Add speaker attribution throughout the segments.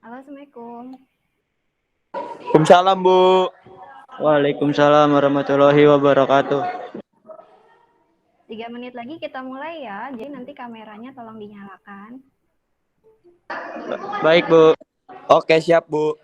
Speaker 1: Halo, Assalamualaikum.
Speaker 2: Waalaikumsalam, Bu.
Speaker 3: Waalaikumsalam warahmatullahi wabarakatuh.
Speaker 1: 3 menit lagi kita mulai ya, jadi nanti kameranya tolong dinyalakan.
Speaker 3: Baik, Bu.
Speaker 2: Oke, siap, Bu.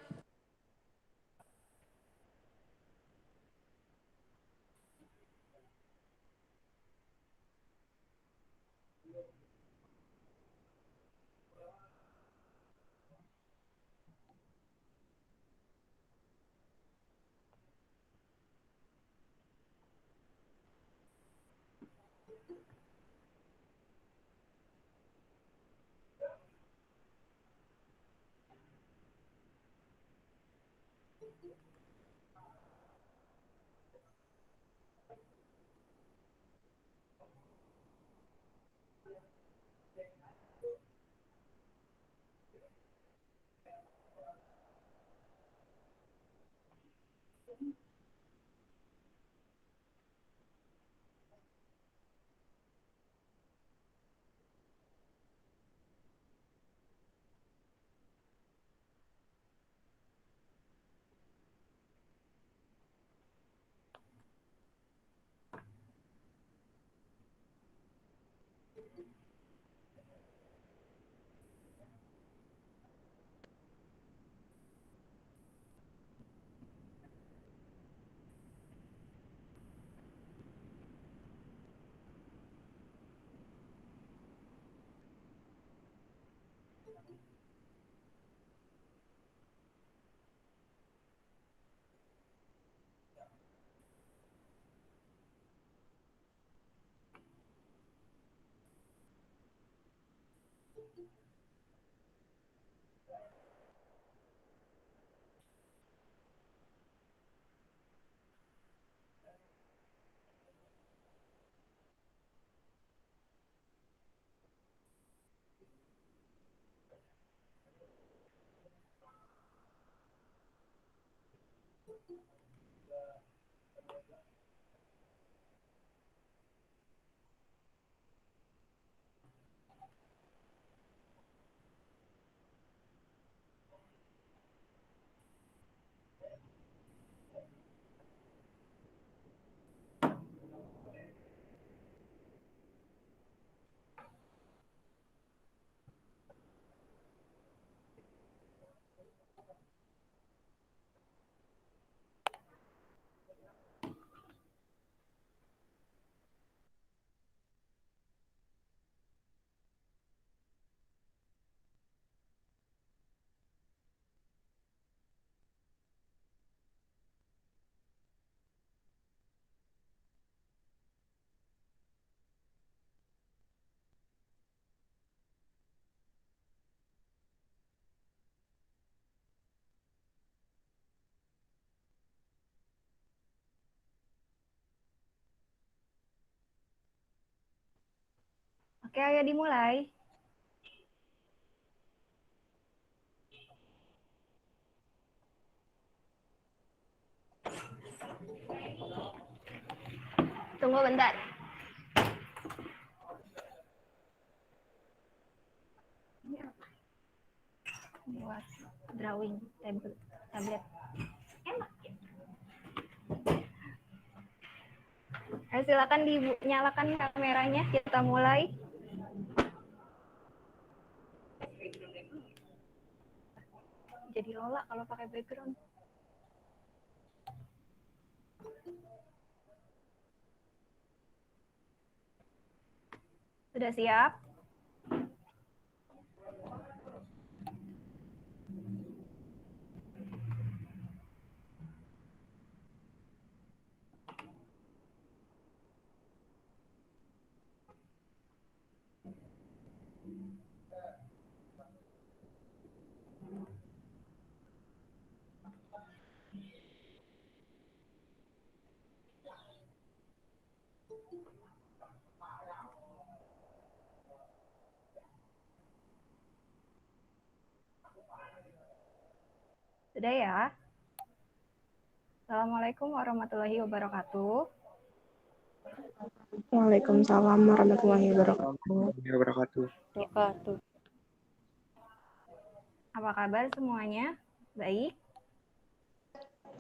Speaker 1: Oke, ayo dimulai. Tunggu bentar. Ini apa? Buat drawing tablet. Enak ya? Ayo silakan dinyalakan kameranya, kita mulai. Jadi Lola kalau pakai background. Sudah siap? Sudah ya? Assalamualaikum warahmatullahi wabarakatuh.
Speaker 4: Waalaikumsalam warahmatullahi wabarakatuh.
Speaker 2: Wabarakatuh.
Speaker 1: Apa kabar semuanya? Baik?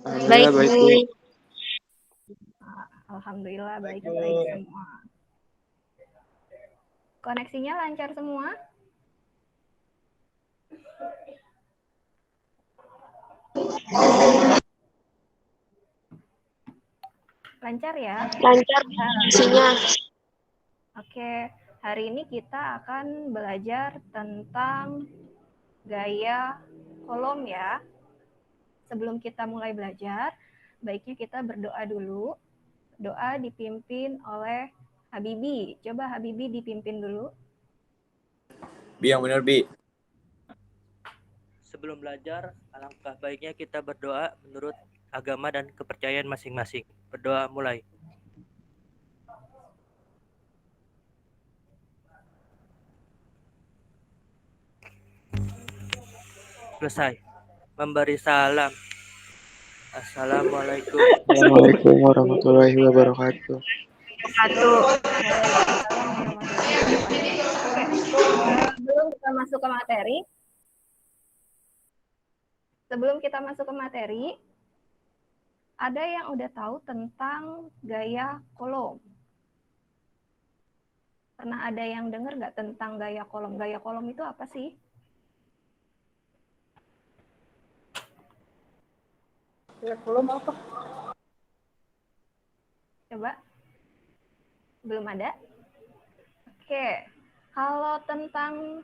Speaker 3: Alhamdulillah baik, Bu.
Speaker 1: Alhamdulillah baik-baik semua. Koneksinya lancar semua? Lancar ya?
Speaker 2: Lancar isinya.
Speaker 1: Oke, hari ini kita akan belajar tentang gaya kolom ya. Sebelum kita mulai belajar, baiknya kita berdoa dulu. Doa dipimpin oleh Habibi. Coba Habibi dipimpin dulu.
Speaker 4: Bi, yang benar, Bi.
Speaker 5: Sebelum belajar, alangkah baiknya kita berdoa menurut agama dan kepercayaan masing-masing. Berdoa mulai. Selesai. Memberi salam. Assalamualaikum.
Speaker 3: Assalamualaikum warahmatullahi wabarakatuh.
Speaker 1: Waalaikumsalam warahmatullahi wabarakatuh. Oke, sebelum kita masuk ke materi, ada yang udah tahu tentang gaya kolom? Pernah ada yang dengar nggak tentang gaya kolom? Gaya kolom itu apa sih?
Speaker 2: Gaya kolom apa?
Speaker 1: Coba. Belum ada? Oke. Kalau tentang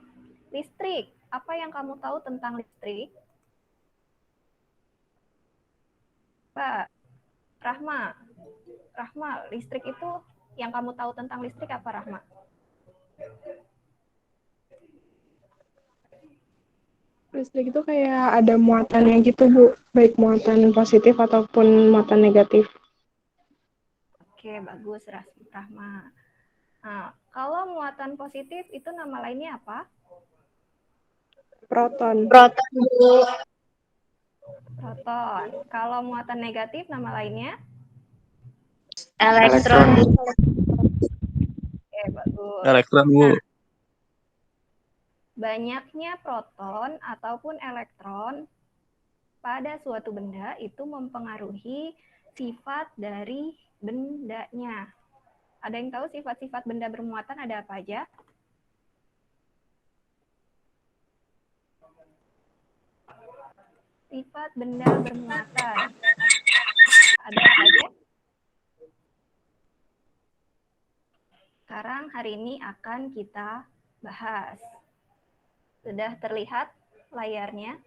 Speaker 1: listrik, apa yang kamu tahu tentang listrik? Pak, Rahma, listrik itu yang kamu tahu tentang listrik apa, Rahma?
Speaker 2: Listrik itu kayak ada muatannya gitu, Bu. Baik muatan positif ataupun muatan negatif.
Speaker 1: Oke, bagus, Rahma. Nah, kalau muatan positif itu nama lainnya apa?
Speaker 2: Proton.
Speaker 1: Proton. Kalau muatan negatif nama lainnya?
Speaker 3: Elektron.
Speaker 1: Oke, bagus.
Speaker 4: Elektron, Bu.
Speaker 1: Nah, banyaknya proton ataupun elektron pada suatu benda itu mempengaruhi sifat dari bendanya. Ada yang tahu sifat-sifat benda bermuatan ada apa aja? Sifat benda bermuatan. Ada apa aja? Sekarang hari ini akan kita bahas. Sudah terlihat layarnya?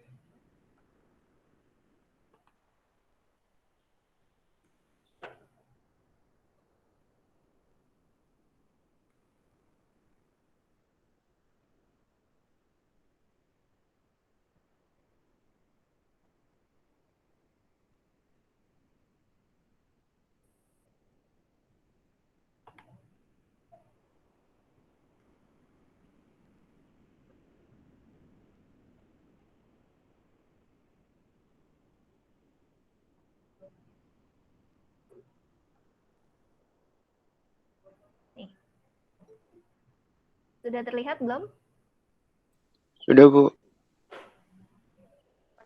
Speaker 1: Nih. Sudah terlihat belum?
Speaker 3: Sudah, Bu.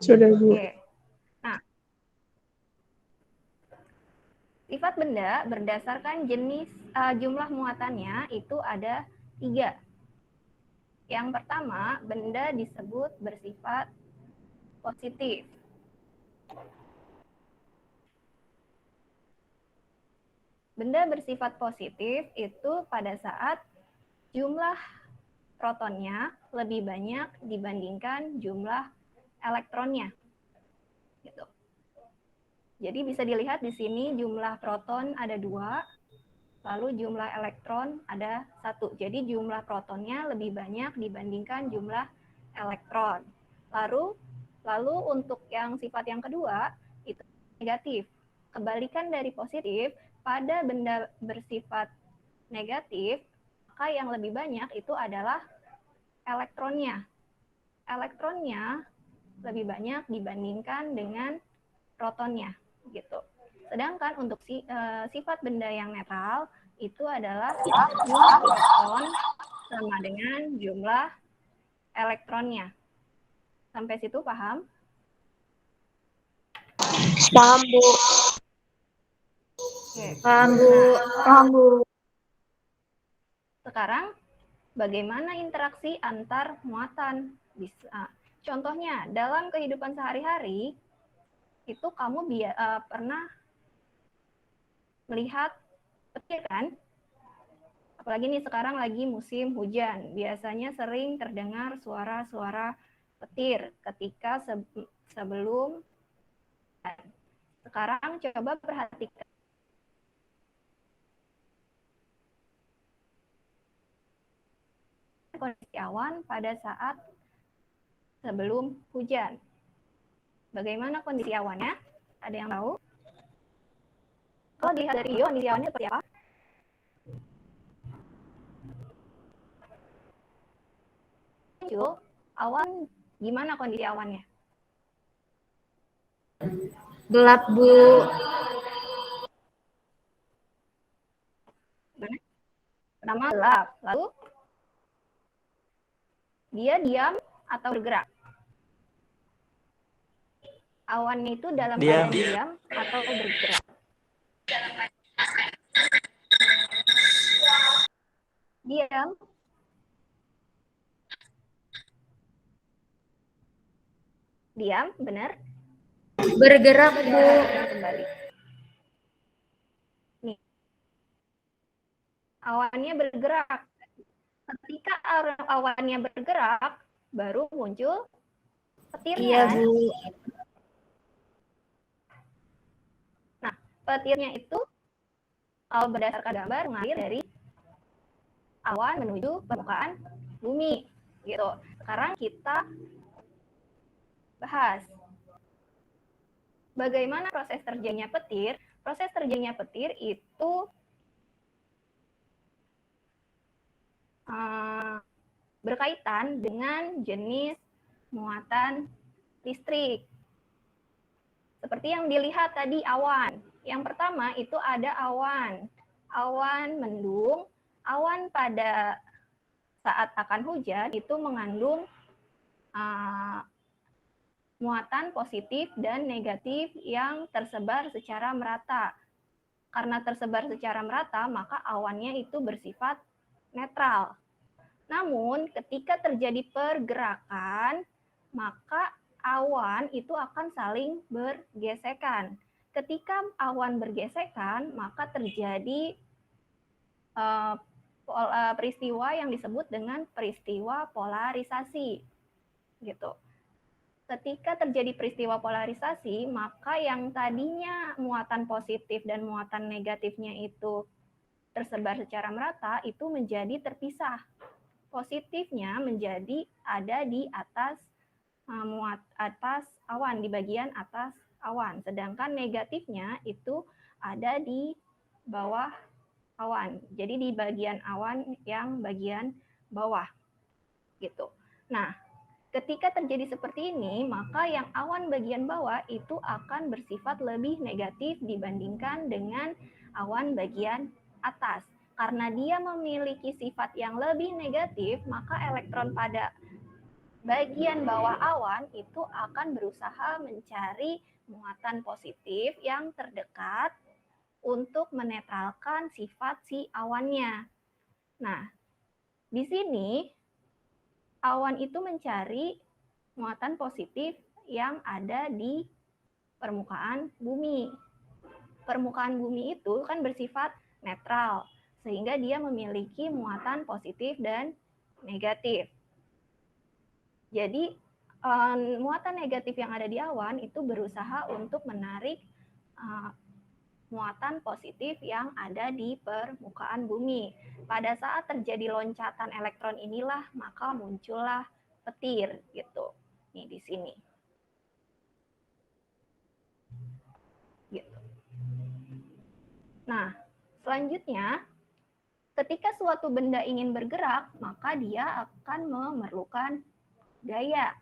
Speaker 2: Sudah, Bu.
Speaker 1: Oke. Nah, sifat benda berdasarkan jenis jumlah muatannya itu ada 3. Yang pertama, benda disebut bersifat positif. Benda bersifat positif itu pada saat jumlah protonnya lebih banyak dibandingkan jumlah elektronnya. Gitu. Jadi bisa dilihat di sini jumlah proton ada 2, lalu jumlah elektron ada 1. Jadi jumlah protonnya lebih banyak dibandingkan jumlah elektron. Lalu untuk yang sifat yang kedua itu negatif. Kebalikan dari positif, pada benda bersifat negatif, maka yang lebih banyak itu adalah elektronnya. Elektronnya lebih banyak dibandingkan dengan protonnya, gitu. Sedangkan untuk sifat benda yang netral itu adalah jumlah proton sama dengan jumlah elektronnya. Sampai situ paham?
Speaker 6: Paham, Bu.
Speaker 1: Oke.
Speaker 6: Paham, Bu.
Speaker 1: Nah,
Speaker 6: Paham, Bu.
Speaker 1: sekarang bagaimana interaksi antar muatan? Bisa. Contohnya, dalam kehidupan sehari-hari, itu kamu pernah melihat petir kan? Apalagi nih sekarang lagi musim hujan. Biasanya sering terdengar suara-suara petir ketika sebelum. Sekarang coba perhatikan kondisi awan pada saat sebelum hujan. Bagaimana kondisi awannya? Ada yang tahu? Kalau dilihat dari video, kondisi awannya seperti apa? Muncul awan, gimana kondisi awannya?
Speaker 6: Gelap, Bu.
Speaker 1: Pertama gelap, lalu dia diam atau bergerak? Awannya itu dalam keadaan diam atau bergerak? Diam. Diam, benar?
Speaker 6: Bergerak, Bu.
Speaker 1: Kembali. Nih. Awannya bergerak. Ketika awannya bergerak, baru muncul petirnya.
Speaker 6: Iya, Bu.
Speaker 1: Nah, petirnya itu kalau berdasarkan gambar mengalir dari awan menuju permukaan bumi. Gitu. Sekarang kita bahas bagaimana proses terjadinya petir. Proses terjadinya petir itu berkaitan dengan jenis muatan listrik. Seperti yang dilihat tadi awan. Yang pertama itu ada awan. Awan mendung. Awan pada saat akan hujan itu mengandung muatan positif dan negatif yang tersebar secara merata. Karena tersebar secara merata, maka awannya itu bersifat netral. Namun, ketika terjadi pergerakan, maka awan itu akan saling bergesekan. Ketika awan bergesekan, maka terjadi peristiwa yang disebut dengan peristiwa polarisasi. Gitu. Ketika terjadi peristiwa polarisasi, maka yang tadinya muatan positif dan muatan negatifnya itu tersebar secara merata, itu menjadi terpisah. Positifnya menjadi ada di atas atas awan, di bagian atas awan, sedangkan negatifnya itu ada di bawah awan. Jadi di bagian awan yang bagian bawah gitu. Nah, ketika terjadi seperti ini, maka yang awan bagian bawah itu akan bersifat lebih negatif dibandingkan dengan awan bagian atas. Karena dia memiliki sifat yang lebih negatif, maka elektron pada bagian bawah awan itu akan berusaha mencari muatan positif yang terdekat untuk menetralkan sifat si awannya. Nah, di sini awan itu mencari muatan positif yang ada di permukaan bumi. Permukaan bumi itu kan bersifat netral, sehingga dia memiliki muatan positif dan negatif. Jadi, muatan negatif yang ada di awan itu berusaha untuk menarik muatan positif yang ada di permukaan bumi. Pada saat terjadi loncatan elektron inilah, maka muncullah petir gitu. Nih di sini. Gitu. Nah, selanjutnya ketika suatu benda ingin bergerak, maka dia akan memerlukan gaya.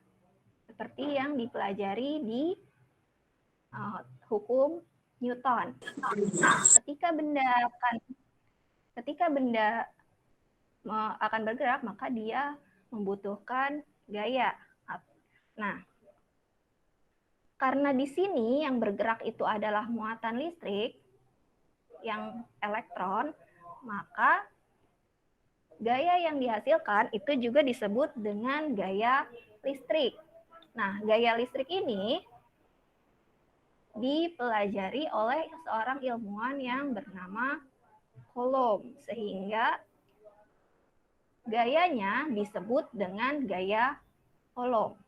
Speaker 1: Seperti yang dipelajari di hukum Newton. Nah, ketika benda akan bergerak, maka dia membutuhkan gaya. Nah, karena di sini yang bergerak itu adalah muatan listrik, yang elektron, maka gaya yang dihasilkan itu juga disebut dengan gaya listrik. Nah, gaya listrik ini dipelajari oleh seorang ilmuwan yang bernama Coulomb, sehingga gayanya disebut dengan gaya Coulomb.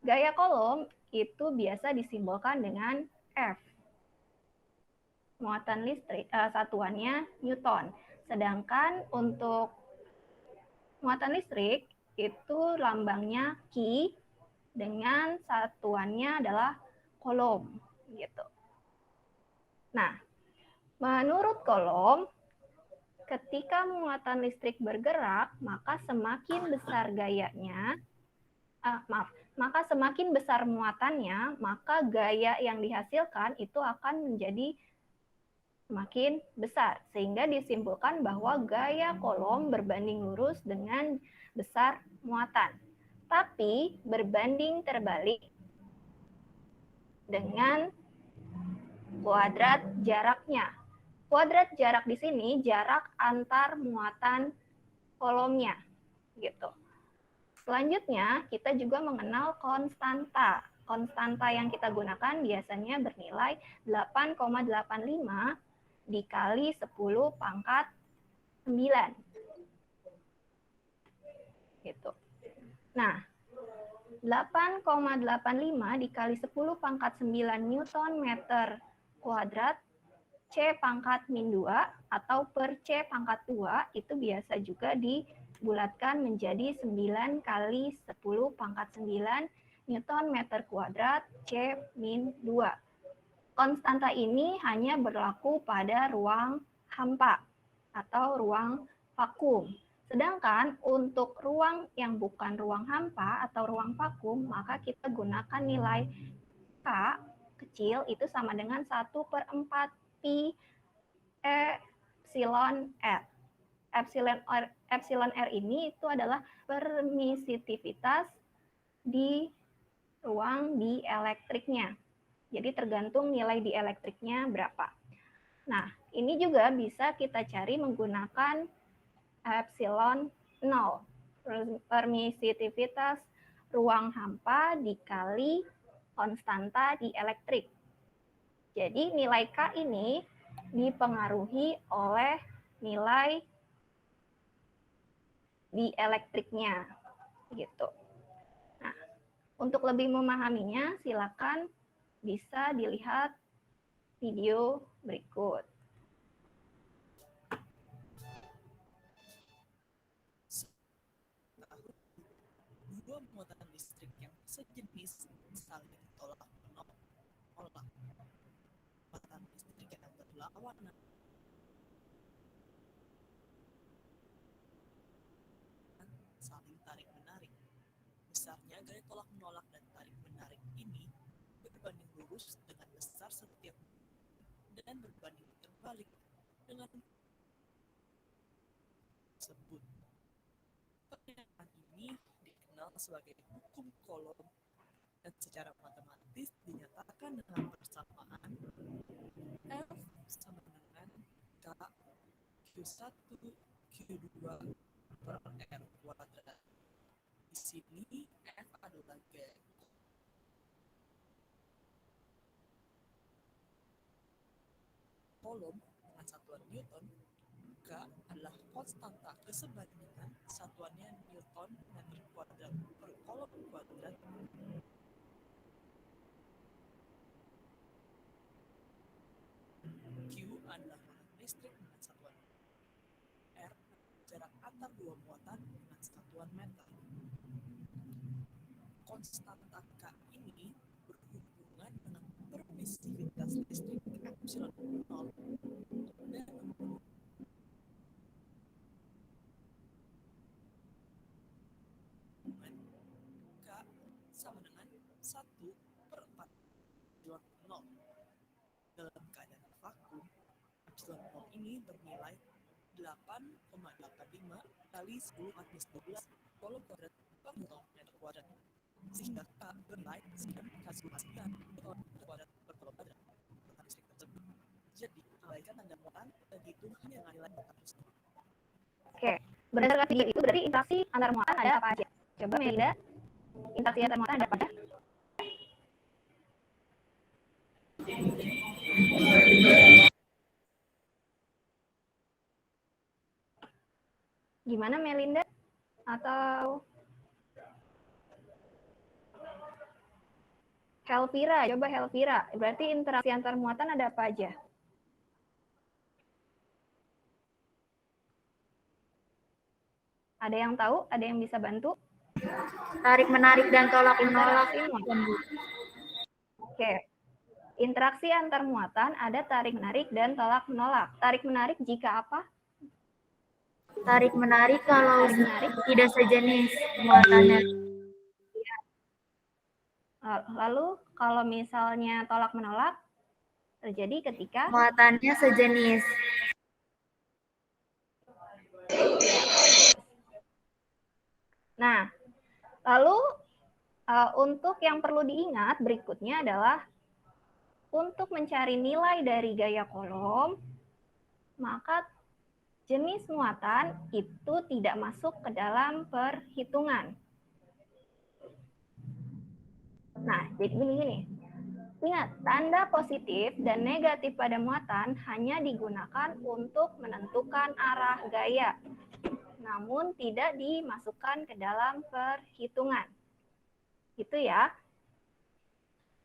Speaker 1: Gaya Coulomb itu biasa disimbolkan dengan F. Muatan listrik satuannya Newton. Sedangkan untuk muatan listrik itu lambangnya Q dengan satuannya adalah Coulomb gitu. Nah, menurut Coulomb, ketika muatan listrik bergerak, maka semakin besar gayanya, maka semakin besar muatannya, maka gaya yang dihasilkan itu akan menjadi semakin besar. Sehingga disimpulkan bahwa gaya Coulomb berbanding lurus dengan besar muatan. Tapi berbanding terbalik dengan kuadrat jaraknya. Kuadrat jarak di sini jarak antar muatan Coulombnya gitu. Selanjutnya kita juga mengenal konstanta. Konstanta yang kita gunakan biasanya bernilai 8,85 dikali 10 pangkat 9. Gitu. Nah, 8,85 dikali 10 pangkat 9 Newton meter kuadrat C pangkat min 2 atau per C pangkat 2 itu biasa juga dibulatkan menjadi 9 kali 10 pangkat 9 Newton meter kuadrat C min 2. Konstanta ini hanya berlaku pada ruang hampa atau ruang vakum. Sedangkan untuk ruang yang bukan ruang hampa atau ruang vakum, maka kita gunakan nilai K kecil itu sama dengan 1/4 pi epsilon R. Epsilon R ini itu adalah permisivitas di ruang dielektriknya. Jadi tergantung nilai dielektriknya berapa. Nah, ini juga bisa kita cari menggunakan epsilon 0. Permisivitas ruang hampa dikali konstanta dielektrik. Jadi nilai K ini dipengaruhi oleh nilai dielektriknya gitu. Nah, untuk lebih memahaminya silakan bisa dilihat video berikut.
Speaker 7: Dua muatan listrik yang sejenis saling tolak menolak. Muatan listrik yang berlawanan saling tarik menarik. Besarnya gaya tolak menolak dan tarik menarik ini berbanding lurus dengan besar setiap dan berbanding terbalik dengan sebut. Pernyataan ini dikenal sebagai hukum Coulomb dan secara matematis dinyatakan dengan persamaan F sama dengan K Q1 Q2 per R kuadrat. Di sini F adalah gaya Coulomb dengan satuan Newton. K adalah konstanta kesebandingan satuannya Newton meter kuadrat per Coulomb kuadrat. Q adalah muatan listrik dengan satuan R, jarak antar dua muatan dengan satuan meter. Konstanta K ini berhubungan dengan permisivitas listrik epsilon 0 dan K sama dengan 1/4 epsilon 0. Dalam keadaan vakum, epsilon 0 ini bernilai 8,85 kali 10 - 12 Coulomb kuadrat per meter kuadrat. sehingga K bernilai 9 kuadrat per kilogram muatan listrik tersebut. Jadi, abaikan tanda muatan dan hitung hanya nilai muatan tersebut.
Speaker 1: Oke, berdasarkan video itu berarti interaksi antar muatan ada apa aja? Coba Melinda, interaksi antar muatan ada apa aja? Gimana Melinda? Atau Helvira, coba Helvira. Berarti interaksi antar muatan ada apa aja? Ada yang tahu? Ada yang bisa bantu?
Speaker 6: Tarik menarik dan tolak menolak.
Speaker 1: Interaksi muatan. Oke. Interaksi antar muatan ada tarik menarik dan tolak menolak. Tarik menarik jika apa?
Speaker 6: Tarik menarik kalau
Speaker 1: Tarik menarik.
Speaker 6: tidak sejenis muatannya.
Speaker 1: Lalu kalau misalnya tolak menolak terjadi ketika
Speaker 6: Muatannya sejenis.
Speaker 1: Nah, lalu untuk yang perlu diingat berikutnya adalah untuk mencari nilai dari gaya kolom, maka jenis muatan itu tidak masuk ke dalam perhitungan. Nah, jadi gini. Ingat, tanda positif dan negatif pada muatan hanya digunakan untuk menentukan arah gaya, namun tidak dimasukkan ke dalam perhitungan. Gitu ya.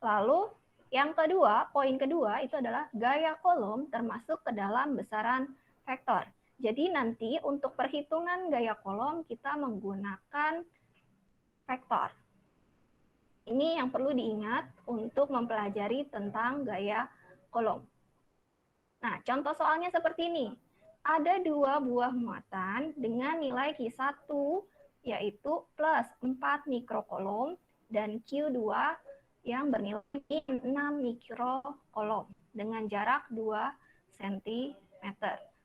Speaker 1: Lalu yang kedua, poin kedua itu adalah gaya kolom termasuk ke dalam besaran vektor. Jadi nanti untuk perhitungan gaya kolom kita menggunakan vektor. Ini yang perlu diingat untuk mempelajari tentang gaya kolom. Nah, contoh soalnya seperti ini. Ada dua buah muatan dengan nilai Q1 yaitu plus 4 mikrokolom dan Q2 yang bernilai 6 mikrokolom dengan jarak 2 cm.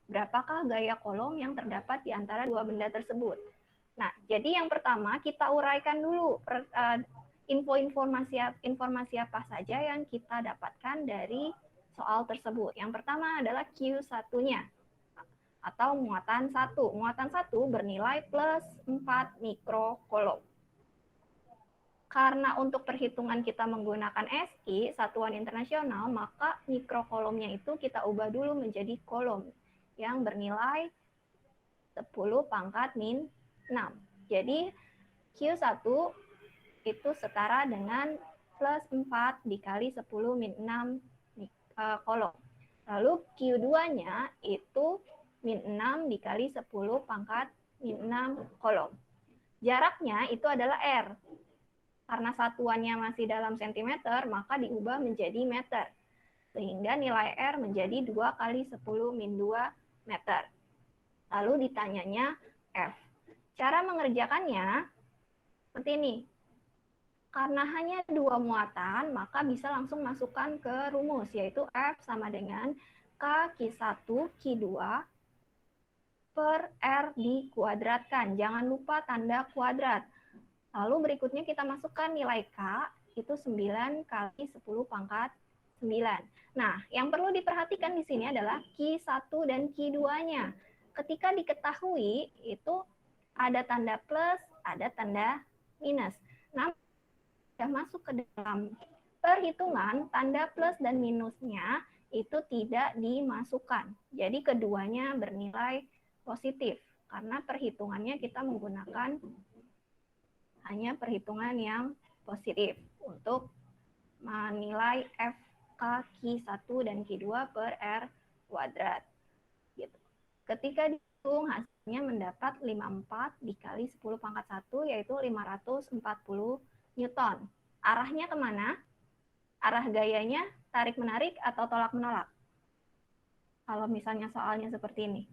Speaker 1: Berapakah gaya kolom yang terdapat di antara dua benda tersebut? Nah, jadi yang pertama kita uraikan dulu informasi apa saja yang kita dapatkan dari soal tersebut. Yang pertama adalah Q1-nya atau muatan 1. Muatan 1 bernilai plus 4 mikrokolom. Karena untuk perhitungan kita menggunakan SI, satuan internasional, maka mikrokolomnya itu kita ubah dulu menjadi kolom yang bernilai 10 pangkat min 6. Jadi Q1 itu setara dengan plus 4 dikali 10 min 6 kolom. Lalu Q2-nya itu min 6 dikali 10 pangkat min 6 kolom. Jaraknya itu adalah R. Karena satuannya masih dalam sentimeter, maka diubah menjadi meter. Sehingga nilai R menjadi 2 kali 10 min 2 meter. Lalu ditanyanya F. Cara mengerjakannya seperti ini. Karena hanya dua muatan, maka bisa langsung masukkan ke rumus, yaitu F sama dengan K Q1 Q2 per R dikuadratkan. Jangan lupa tanda kuadrat. Lalu berikutnya kita masukkan nilai K, itu 9 kali 10 pangkat 9. Nah, yang perlu diperhatikan di sini adalah Q1 dan Q2-nya. Ketika diketahui, itu ada tanda plus, ada tanda minus. Namun, sudah masuk ke dalam perhitungan, tanda plus dan minusnya itu tidak dimasukkan. Jadi keduanya bernilai positif karena perhitungannya kita menggunakan hanya perhitungan yang positif untuk menilai FK Q1 dan Q2 per R kuadrat. Gitu. Ketika dihitung hasilnya mendapat 54 dikali 10 pangkat 1 yaitu 540 Newton. Arahnya kemana? Arah gayanya tarik menarik atau tolak menolak? Kalau misalnya soalnya seperti ini.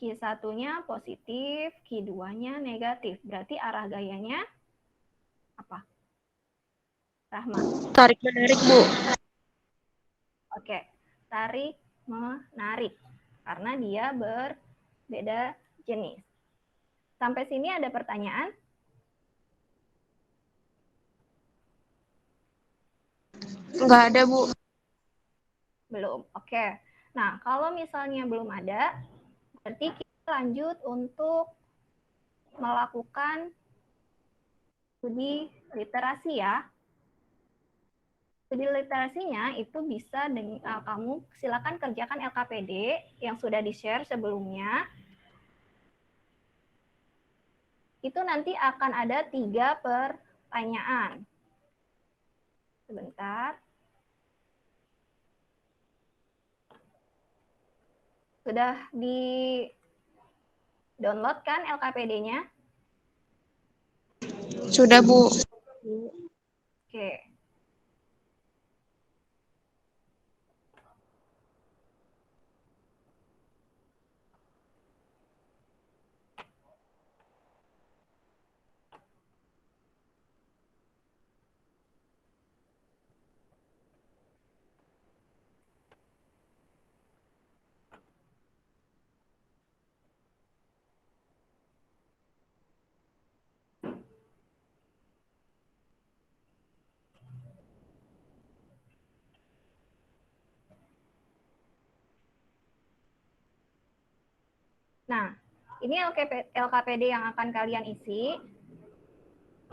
Speaker 1: Q1-nya positif, Q2-nya negatif. Berarti arah gayanya apa? Rahma.
Speaker 6: Tarik menarik, Bu.
Speaker 1: Oke, tarik menarik. Karena dia berbeda jenis. Sampai sini ada pertanyaan?
Speaker 2: Nggak ada, Bu.
Speaker 1: Belum. Oke. Nah, kalau misalnya belum ada, berarti kita lanjut untuk melakukan studi literasi ya. Studi literasinya itu bisa kamu silakan kerjakan LKPD yang sudah di-share sebelumnya. Itu nanti akan ada 3 pertanyaan. Sebentar. Sudah di-download kan LKPD-nya?
Speaker 2: Sudah, Bu.
Speaker 1: Oke. Nah, ini LKPD yang akan kalian isi.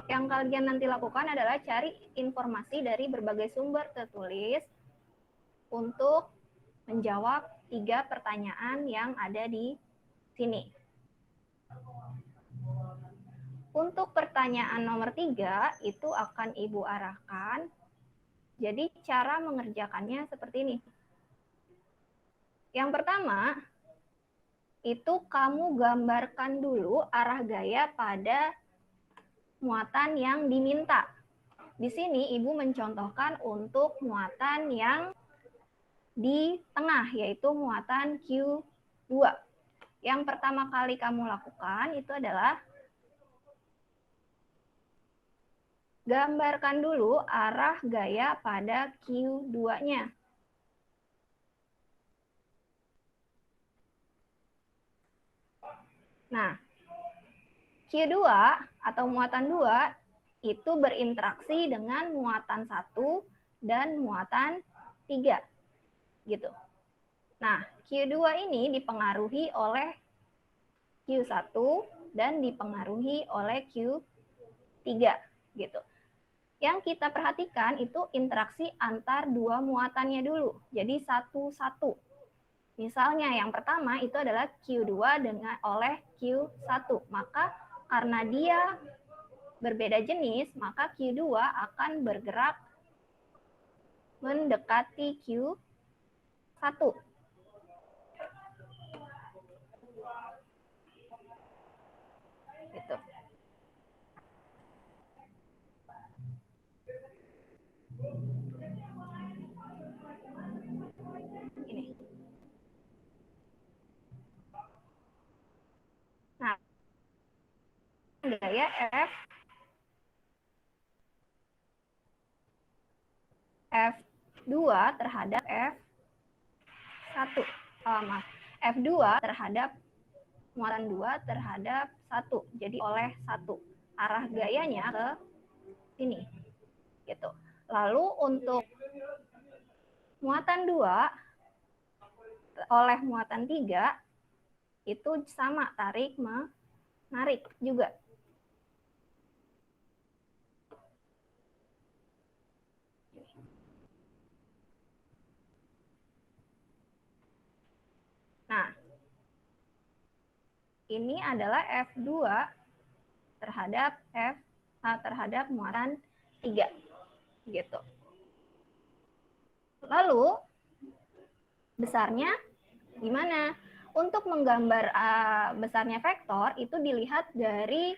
Speaker 1: Yang kalian nanti lakukan adalah cari informasi dari berbagai sumber tertulis untuk menjawab 3 pertanyaan yang ada di sini. Untuk pertanyaan nomor 3 itu akan Ibu arahkan. Jadi cara mengerjakannya seperti ini. Yang pertama, itu kamu gambarkan dulu arah gaya pada muatan yang diminta. Di sini Ibu mencontohkan untuk muatan yang di tengah, yaitu muatan Q2. Yang pertama kali kamu lakukan itu adalah gambarkan dulu arah gaya pada Q2-nya. Nah, Q2 atau muatan 2 itu berinteraksi dengan muatan 1 dan muatan 3. Gitu. Nah, Q2 ini dipengaruhi oleh Q1 dan dipengaruhi oleh Q3 gitu. Yang kita perhatikan itu interaksi antar 2 muatannya dulu. Jadi 1-1. Misalnya yang pertama itu adalah Q2 oleh Q1. Maka karena dia berbeda jenis, maka Q2 akan bergerak mendekati Q1. Gitu. Ini. Nah, gaya F2 terhadap F1. Maaf, F2 terhadap muatan 2 terhadap 1. Jadi oleh 1. Arah gayanya ke sini. Gitu. Lalu untuk muatan 2 oleh muatan 3 itu sama, tarik menarik juga. Nah, ini adalah F2 terhadap muatan 3. Gitu. Lalu besarnya gimana? Untuk menggambar besarnya vektor itu dilihat dari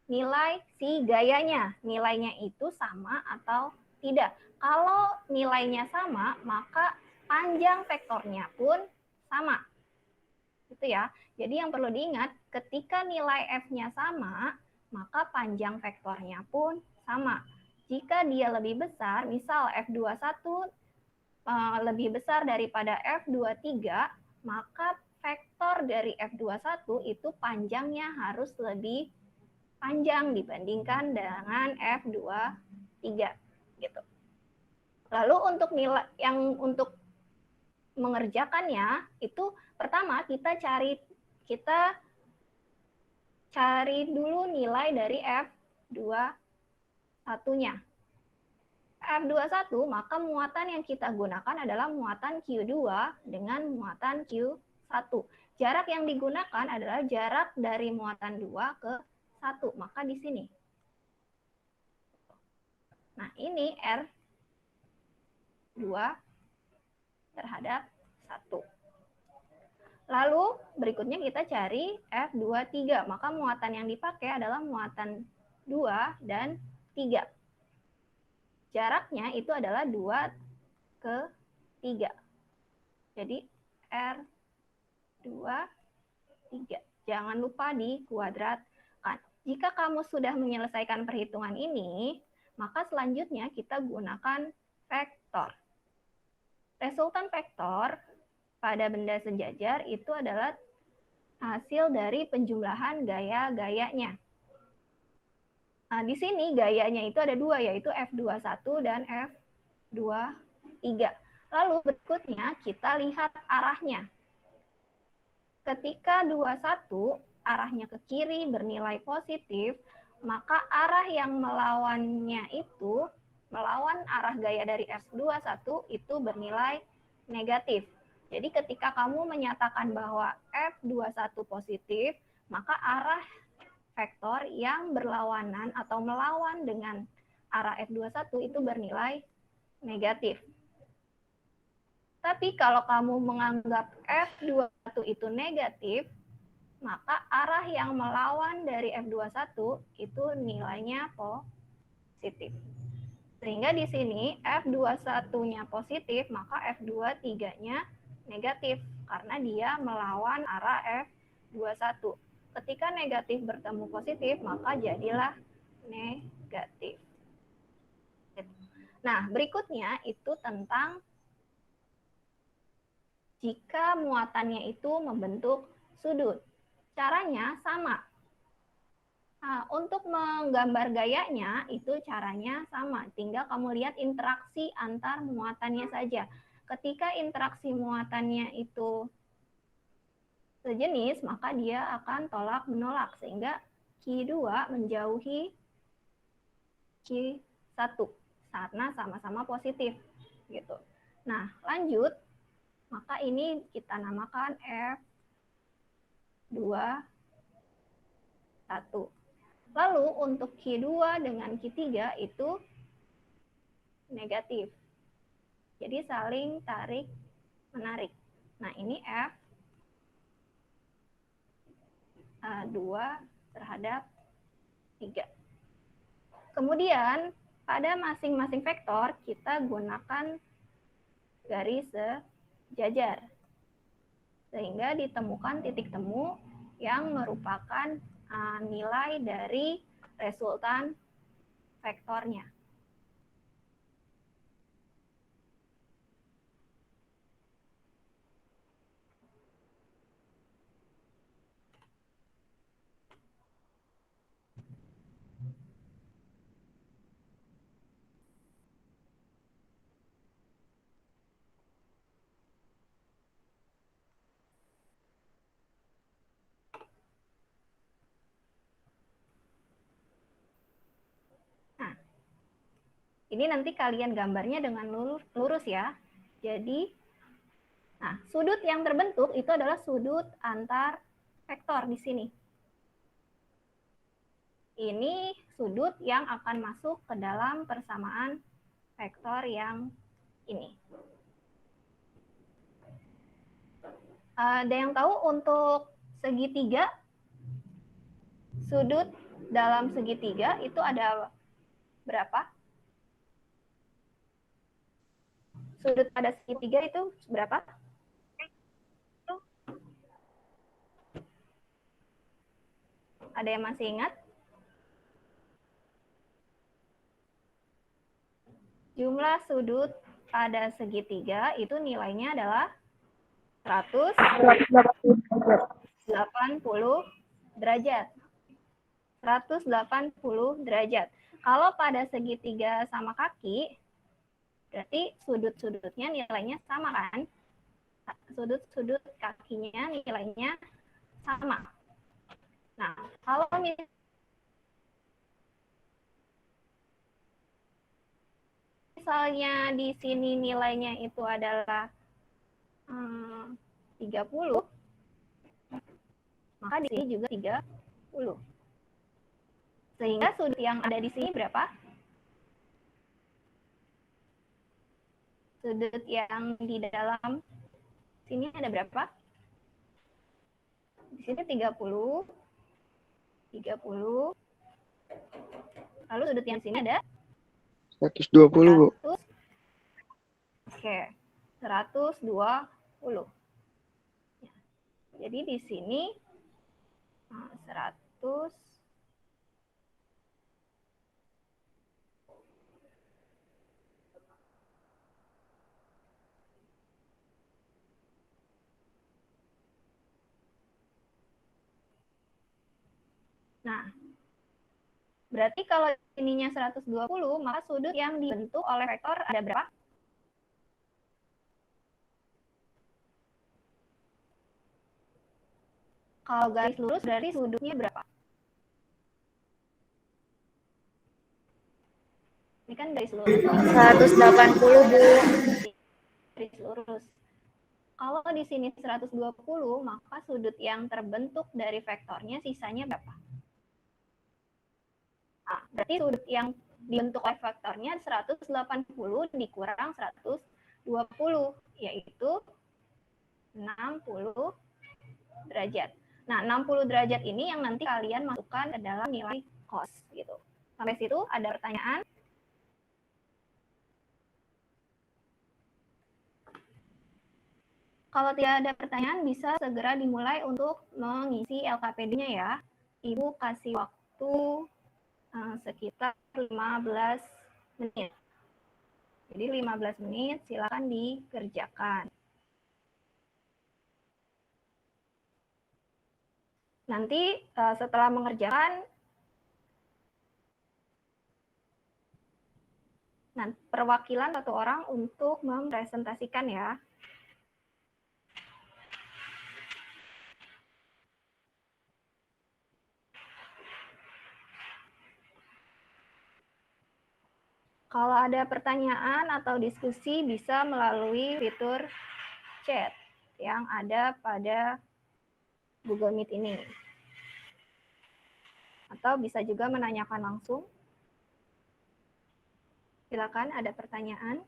Speaker 1: nilai si gayanya. Nilainya itu sama atau tidak. Kalau nilainya sama, maka panjang vektornya pun sama. Itu ya. Jadi yang perlu diingat, ketika nilai F-nya sama, maka panjang vektornya pun sama. Jika dia lebih besar, misal F21 lebih besar daripada F23, maka vektor dari F21 itu panjangnya harus lebih panjang dibandingkan dengan F23 gitu. Lalu untuk nilai yang untuk mengerjakannya itu pertama kita cari dulu nilai dari F21-nya. F21 maka muatan yang kita gunakan adalah muatan Q2 dengan muatan Q1. Jarak yang digunakan adalah jarak dari muatan 2 ke 1. Maka di sini. Nah, ini R2 terhadap 1. Lalu berikutnya kita cari F23. Maka muatan yang dipakai adalah muatan 2 dan 3. Jaraknya itu adalah 2 ke 3. Jadi R2, 3. Jangan lupa dikuadratkan. Jika kamu sudah menyelesaikan perhitungan ini, maka selanjutnya kita gunakan vektor. Resultan vektor pada benda sejajar itu adalah hasil dari penjumlahan gaya-gayanya. Nah, di sini gayanya itu ada 2, yaitu F21 dan F23. Lalu berikutnya kita lihat arahnya. Ketika 21 arahnya ke kiri bernilai positif, maka arah yang melawannya itu, melawan arah gaya dari F21 itu bernilai negatif. Jadi ketika kamu menyatakan bahwa F21 positif, maka arah vektor yang berlawanan atau melawan dengan arah F21 itu bernilai negatif. Tapi kalau kamu menganggap F21 itu negatif, maka arah yang melawan dari F21 itu nilainya positif. Sehingga di sini F21-nya positif, maka F23-nya negatif karena dia melawan arah F21. Ketika negatif bertemu positif, maka jadilah negatif. Nah, berikutnya itu tentang jika muatannya itu membentuk sudut. Caranya sama. Nah, untuk menggambar gayanya itu caranya sama. Tinggal kamu lihat interaksi antar muatannya saja. Ketika interaksi muatannya itu sejenis, maka dia akan tolak-menolak. Sehingga Q2 menjauhi Q1 karena sama-sama positif. Gitu. Nah, lanjut. Maka ini kita namakan F21. Lalu untuk Q2 dengan Q3 itu negatif. Jadi saling tarik-menarik. Nah, ini F2 terhadap 3. Kemudian pada masing-masing vektor kita gunakan garis sejajar. Sehingga ditemukan titik temu yang merupakan nilai dari resultan vektornya. Ini nanti kalian gambarnya dengan lurus ya. Jadi, nah, sudut yang terbentuk itu adalah sudut antar vektor di sini. Ini sudut yang akan masuk ke dalam persamaan vektor yang ini. Ada yang tahu untuk segitiga? Sudut dalam segitiga itu ada berapa? Sudut pada segitiga itu berapa? Ada yang masih ingat? Jumlah sudut pada segitiga itu nilainya adalah 180 derajat. 180 derajat. Kalau pada segitiga sama kaki, Berarti sudut-sudutnya nilainya sama kan? Sudut-sudut kakinya nilainya sama. Nah, kalau misalnya di sini nilainya itu adalah 30, maka di sini juga 30. Sehingga sudut yang ada di sini berapa? Sudut yang di dalam sini ada berapa? Di sini 30. Lalu sudut yang sini ada
Speaker 3: 120, Bu.
Speaker 1: 100. Oke, 120. Jadi di sini 100. Nah, berarti kalau ininya 120, maka sudut yang dibentuk oleh vektor ada berapa? Kalau garis lurus berarti sudutnya berapa? Ini kan garis lurus.
Speaker 6: 180, Bu.
Speaker 1: Garis lurus. Kalau di sini 120, maka sudut yang terbentuk dari vektornya sisanya berapa? Nah, berarti sudut yang dibentuk oleh vektornya 180 dikurang 120, yaitu 60 derajat. Nah, 60 derajat ini yang nanti kalian masukkan ke dalam nilai cos gitu. Sampai situ ada pertanyaan? Kalau tidak ada pertanyaan, bisa segera dimulai untuk mengisi LKPD-nya ya. Ibu kasih waktu sekitar 15 menit. Jadi 15 menit silakan dikerjakan. Nanti setelah mengerjakan, perwakilan satu orang untuk mempresentasikan ya. Kalau ada pertanyaan atau diskusi bisa melalui fitur chat yang ada pada Google Meet ini. Atau bisa juga menanyakan langsung. Silakan, ada pertanyaan.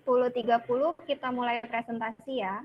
Speaker 1: Pukul 10.30 kita mulai presentasi ya.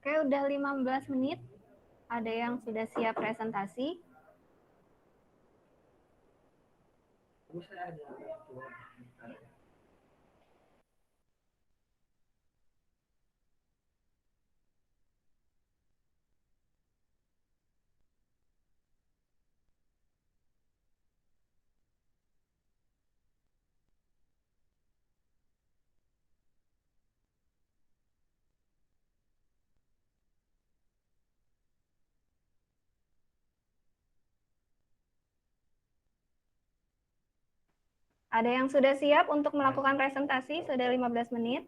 Speaker 1: Oke, udah 15 menit. Ada yang sudah siap presentasi? Ada yang sudah siap untuk melakukan presentasi? Sudah 15 menit.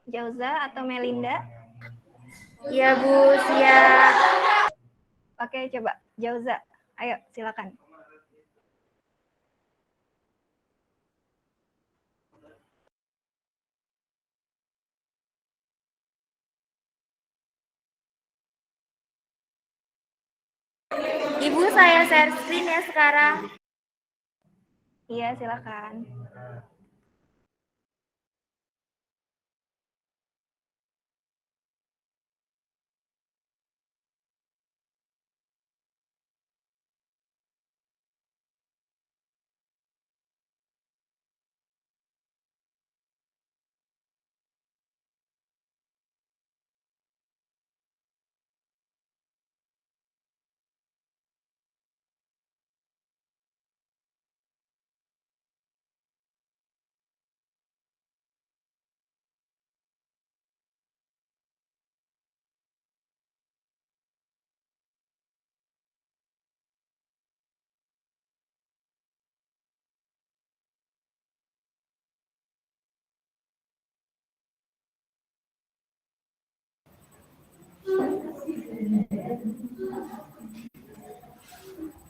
Speaker 1: Jauza atau Melinda?
Speaker 6: Iya Bu, siap.
Speaker 1: Oke, coba. Jauza, ayo silakan.
Speaker 6: Ibu, saya share screen ya sekarang.
Speaker 1: Iya, silakan.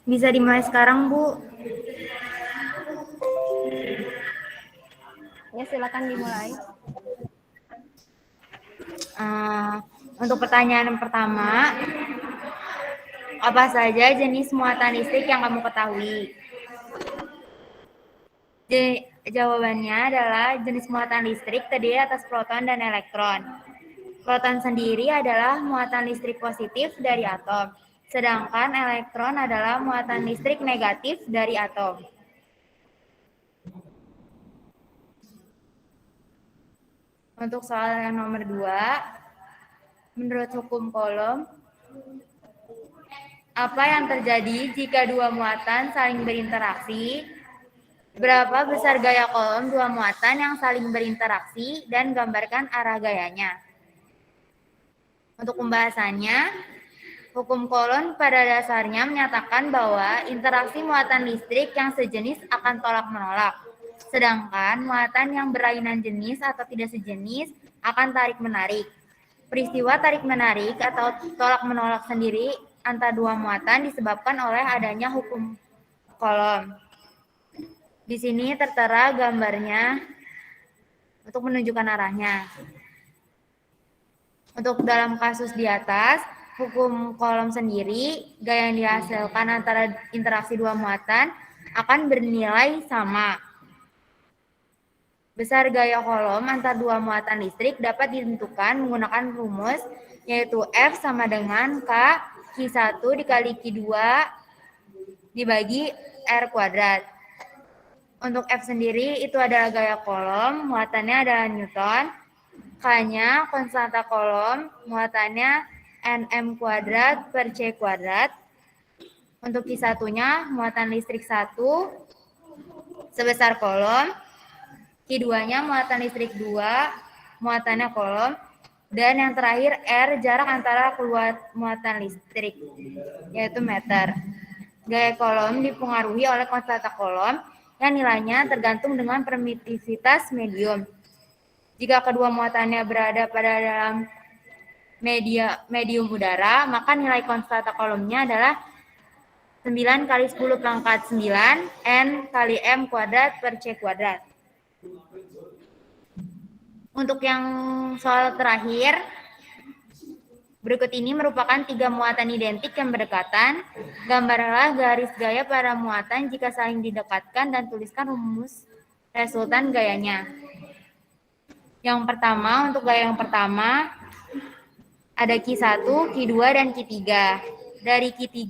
Speaker 6: Bisa dimulai sekarang, Bu.
Speaker 1: Ya, silakan dimulai.
Speaker 6: Untuk pertanyaan pertama, apa saja jenis muatan listrik yang kamu ketahui? Jawabannya adalah jenis muatan listrik terdiri atas proton dan elektron. Proton sendiri adalah muatan listrik positif dari atom, sedangkan elektron adalah muatan listrik negatif dari atom. Untuk soal yang nomor 2, menurut hukum Coulomb, apa yang terjadi jika dua muatan saling berinteraksi? Berapa besar gaya Coulomb dua muatan yang saling berinteraksi dan gambarkan arah gayanya? Untuk pembahasannya, hukum Coulomb pada dasarnya menyatakan bahwa interaksi muatan listrik yang sejenis akan tolak-menolak, sedangkan muatan yang berlainan jenis atau tidak sejenis akan tarik-menarik. Peristiwa tarik-menarik atau tolak-menolak sendiri antara dua muatan disebabkan oleh adanya hukum Coulomb. Di sini tertera gambarnya untuk menunjukkan arahnya. Untuk dalam kasus di atas, hukum Coulomb sendiri, gaya yang dihasilkan antara interaksi dua muatan akan bernilai sama. Besar gaya Coulomb antara dua muatan listrik dapat ditentukan menggunakan rumus, yaitu F sama dengan K Q1 dikali Q2 dibagi R kuadrat. Untuk F sendiri itu adalah gaya Coulomb, muatannya adalah Newton. K-nya konstanta Coulomb, muatannya Nm kuadrat per C kuadrat. Untuk Q1-nya muatan listrik 1 sebesar Coulomb. Q2-nya muatan listrik 2, muatannya Coulomb. Dan yang terakhir R, jarak antara kedua muatan listrik, yaitu meter. Gaya Coulomb dipengaruhi oleh konstanta Coulomb yang nilainya tergantung dengan permitivitas medium. Jika kedua muatannya berada pada dalam medium udara, maka nilai konstanta Coulomb-nya adalah 9 kali 10 pangkat 9 N kali M kuadrat per C kuadrat. Untuk yang soal terakhir, berikut ini merupakan 3 muatan identik yang berdekatan. Gambarlah garis gaya para muatan jika saling didekatkan dan tuliskan rumus resultan gayanya. Yang pertama, untuk gaya yang pertama, ada Q1, Q2, dan Q3. Dari Q3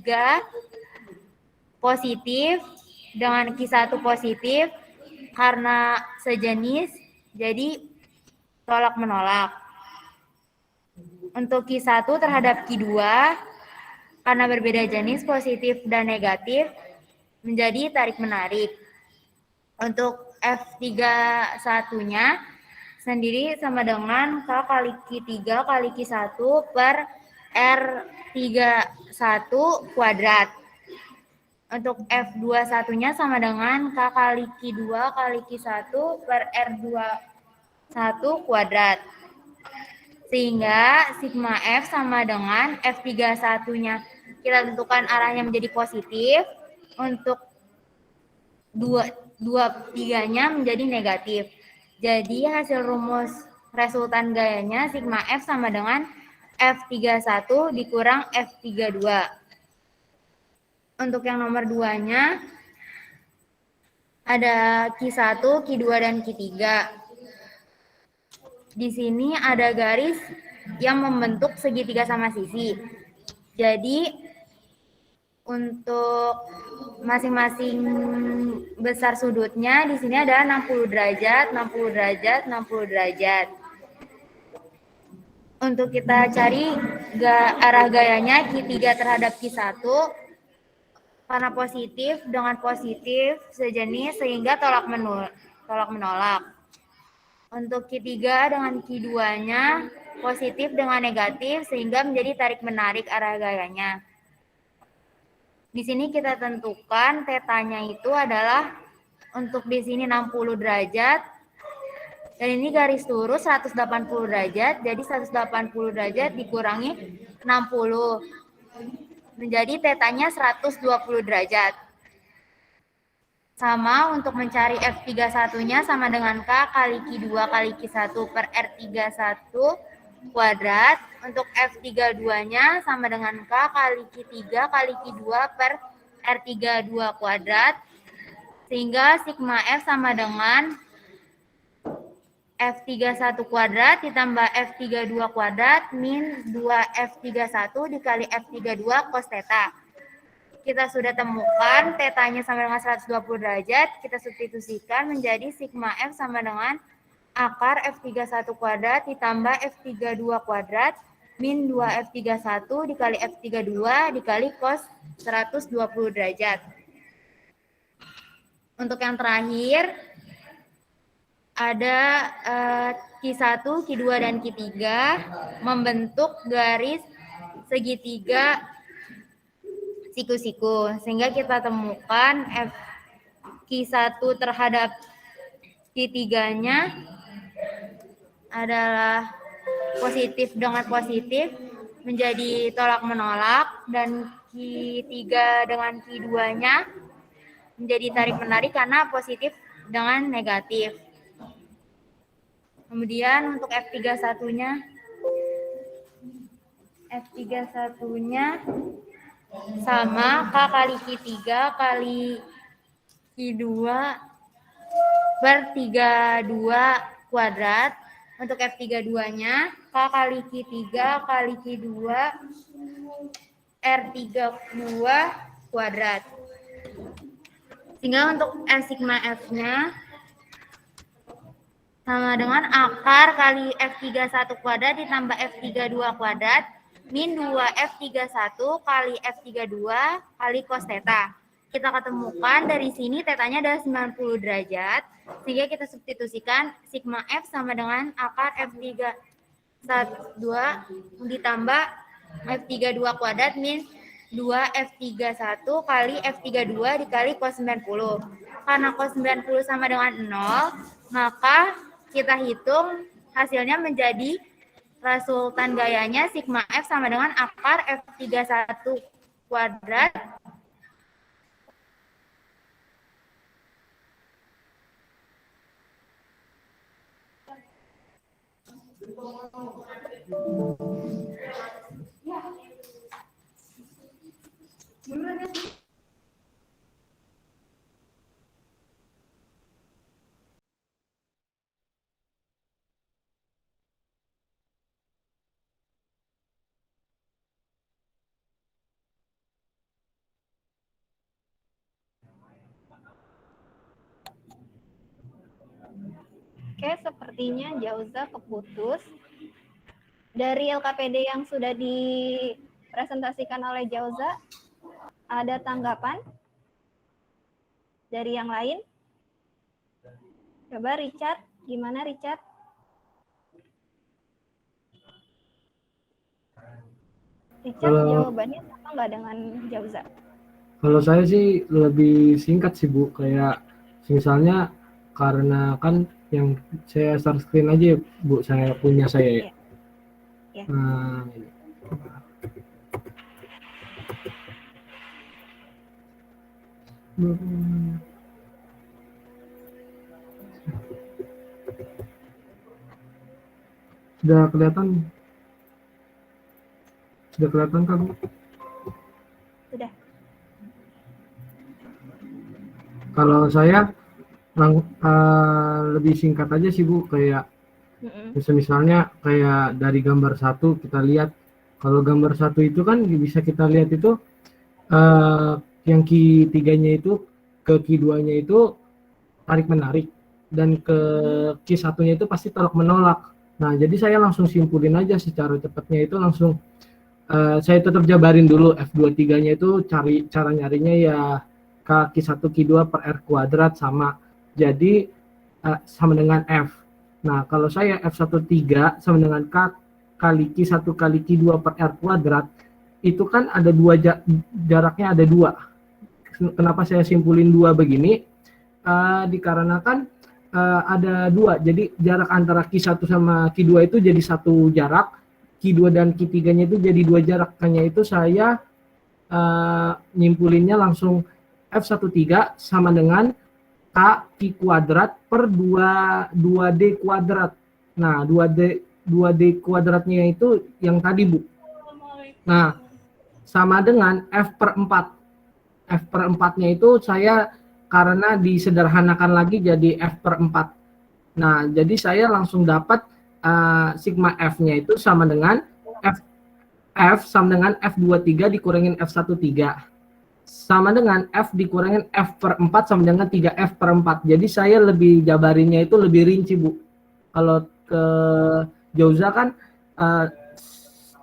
Speaker 6: positif dengan Q1 positif karena sejenis, jadi tolak menolak. Untuk Q1 terhadap Q2 karena berbeda jenis positif dan negatif menjadi tarik menarik. Untuk F31-nya sendiri sama dengan K kali Q3 kali Q1 per R31 kuadrat. Untuk F21-nya sama dengan K kali Q2 kali Q1 per R21 kuadrat. Sehingga sigma F sama dengan F31-nya kita tentukan arahnya menjadi positif, untuk dua tiganya menjadi negatif. Jadi hasil rumus resultan gayanya sigma F sama dengan F31 dikurang F32. Untuk yang nomor 2-nya ada Q1, Q2, dan Q3. Di sini ada garis yang membentuk segitiga sama sisi. Jadi untuk masing-masing besar sudutnya di sini ada 60 derajat, 60 derajat, 60 derajat. Untuk kita cari arah gayanya Q3 terhadap Q1 karena positif dengan positif sejenis sehingga tolak menolak. Untuk Q3 dengan Q2-nya positif dengan negatif sehingga menjadi tarik menarik arah gayanya. Di sini kita tentukan tetanya itu adalah untuk di sini 60 derajat dan ini garis lurus 180 derajat, jadi 180 derajat dikurangi 60 menjadi tetanya 120 derajat. Sama untuk mencari F31-nya sama dengan K kali Q2 kali Q1 per R31 kuadrat. Untuk F32-nya sama dengan K kali Q3 kali Q2 per R32 kuadrat. Sehingga sigma F sama dengan F31 kuadrat ditambah F32 kuadrat min 2F31 dikali F32 cos theta. Kita sudah temukan tetanya sama dengan 120 derajat, kita substitusikan menjadi sigma F sama dengan akar F31 kuadrat ditambah F32 kuadrat min 2F31 dikali F32 dikali cos 120 derajat. Untuk yang terakhir, ada Q1, Q2, dan Q3 membentuk garis segitiga siku-siku, sehingga kita temukan Q1 terhadap Q3-nya adalah positif dengan positif menjadi tolak menolak dan Q3 dengan Q2-nya menjadi tarik menarik karena positif dengan negatif. Kemudian untuk F31-nya sama K kali Q3 kali Q2 per 32 kuadrat. Untuk F32-nya K kali Q3 kali Q2 R32 kuadrat. Sehingga untuk sigma F-nya sama dengan akar kali F31 kuadrat ditambah F32 kuadrat min 2F31 kali F32 kali cos theta. Kita ketemukan dari sini tetanya adalah 90 derajat, sehingga kita substitusikan sigma F sama dengan akar F32 ditambah F32 kuadrat min 2F31 kali F32 dikali cos 90. Karena cos 90 sama dengan 0, maka kita hitung hasilnya menjadi resultan gayanya sigma F sama dengan akar F31 kuadrat
Speaker 1: Oke, sepertinya Jauza keputus. Dari LKPD yang sudah dipresentasikan oleh Jauza, ada tanggapan dari yang lain? Coba Richard, gimana Richard? Richard, jawabannya sama nggak dengan Jauza?
Speaker 8: Kalau saya sih lebih singkat sih Bu, kayak misalnya karena kan yang saya share screen aja Bu, saya punya saya.
Speaker 1: Iya.
Speaker 8: Nah, sudah kelihatan kan Bu?
Speaker 1: Sudah.
Speaker 8: Kalau saya lebih singkat aja sih Bu, kayak misalnya kayak dari gambar 1 kita lihat, kalau gambar 1 itu kan bisa kita lihat itu yang Q 3-nya itu ke Q 2-nya itu tarik menarik, dan ke Q 1-nya itu pasti tolak menolak. Nah, jadi saya langsung simpulin aja secara cepatnya itu langsung saya tetap jabarin dulu F23-nya itu cara nyarinya ya Q1 Q2 per R kuadrat sama. Jadi sama dengan F. Nah, kalau saya F13 sama dengan K kali Q1 kali Q2 per R kuadrat, itu kan ada jaraknya ada 2. Kenapa saya simpulin 2 begini? Dikarenakan ada 2. Jadi jarak antara Q1 sama Q2 itu jadi 1 jarak. Q2 dan Q3-nya itu jadi 2 jarak. Hanya itu saya nyimpulinnya langsung F13 sama dengan K Q kuadrat per 2D kuadrat. Nah, 2D kuadratnya itu yang tadi Bu. Nah, sama dengan F per 4. F per 4-nya itu saya karena disederhanakan lagi jadi F per 4. Nah, jadi saya langsung dapat sigma F-nya itu sama dengan F sama dengan F23 dikurangin F13. Sama dengan F dikurangin F per 4 sama dengan 3F per 4. Jadi saya lebih jabarinnya itu lebih rinci Bu. Kalau ke Jauza kan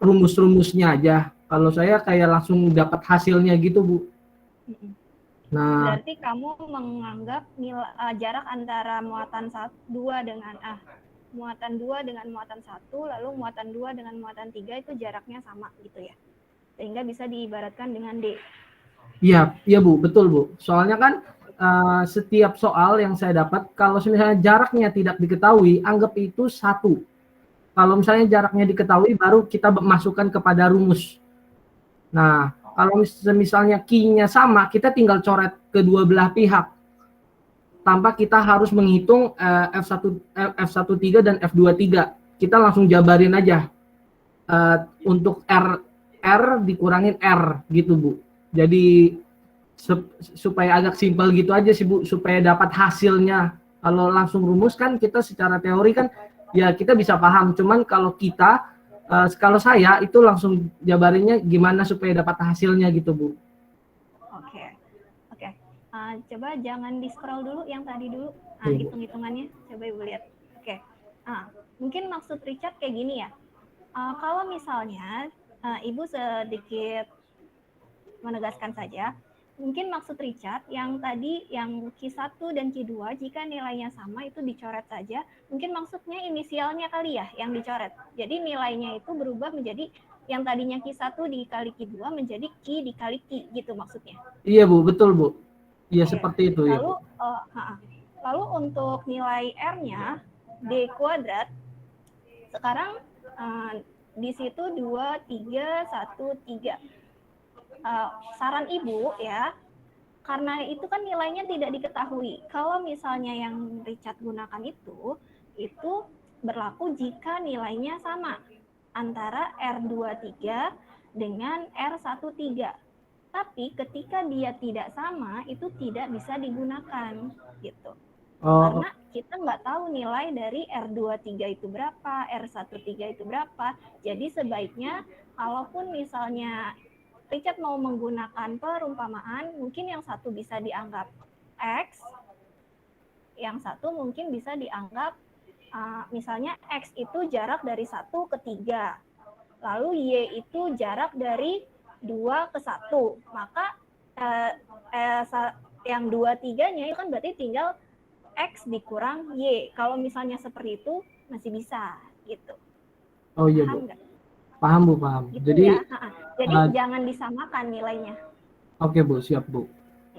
Speaker 8: rumus-rumusnya aja. Kalau saya kayak langsung dapat hasilnya gitu Bu. Nah,
Speaker 1: berarti kamu menganggap jarak antara muatan 2 dengan muatan 2 dengan muatan 1, lalu muatan 2 dengan muatan 3 itu jaraknya sama gitu ya. Sehingga bisa diibaratkan dengan D.
Speaker 8: Iya Bu, betul Bu. Soalnya kan setiap soal yang saya dapat, kalau misalnya jaraknya tidak diketahui, anggap itu 1. Kalau misalnya jaraknya diketahui, baru kita masukkan kepada rumus. Nah, kalau misalnya Q-nya sama, kita tinggal coret kedua belah pihak. Tanpa kita harus menghitung F13 dan F23. Kita langsung jabarin aja. Untuk R dikurangin R gitu Bu. Jadi supaya agak simpel gitu aja sih Bu, supaya dapat hasilnya. Kalau langsung rumus kan kita secara teori kan ya kita bisa paham, cuman kalau kalau saya itu langsung jabarinnya gimana supaya dapat hasilnya gitu Bu.
Speaker 1: Oke. Coba jangan di scroll dulu yang tadi dulu, hitung-hitungannya coba Ibu lihat. Oke. Mungkin maksud Richard kayak gini ya. Kalau misalnya Ibu sedikit menegaskan saja, mungkin maksud Richard yang tadi yang Q1 dan Q2 jika nilainya sama itu dicoret saja, mungkin maksudnya inisialnya kali ya yang dicoret. Jadi nilainya itu berubah menjadi yang tadinya Q1 dikali Q2 menjadi Q dikali Q gitu maksudnya.
Speaker 8: Iya Bu, betul Bu. Iya seperti itu.
Speaker 1: Lalu, lalu untuk nilai R-nya D kuadrat, sekarang di situ 2, 3, 1, 3. Saran Ibu ya, karena itu kan nilainya tidak diketahui. Kalau misalnya yang Richard gunakan itu berlaku jika nilainya sama antara R23 dengan R13. Tapi ketika dia tidak sama, itu tidak bisa digunakan gitu. Karena kita nggak tahu nilai dari R23 itu berapa, R13 itu berapa. Jadi sebaiknya kalaupun misalnya Richard mau menggunakan perumpamaan, mungkin yang satu bisa dianggap X, yang satu mungkin bisa dianggap misalnya X itu jarak dari 1 ke 3, lalu Y itu jarak dari 2 ke 1, maka yang 2, 3-nya itu kan berarti tinggal X dikurang Y. Kalau misalnya seperti itu masih bisa gitu.
Speaker 8: Oh iya
Speaker 1: Paham
Speaker 8: Bu,
Speaker 1: nggak?
Speaker 8: paham Bu, paham.
Speaker 1: Gitu
Speaker 8: Jadi
Speaker 1: ya. Jadi jangan disamakan nilainya.
Speaker 8: oke Bu, siap Bu.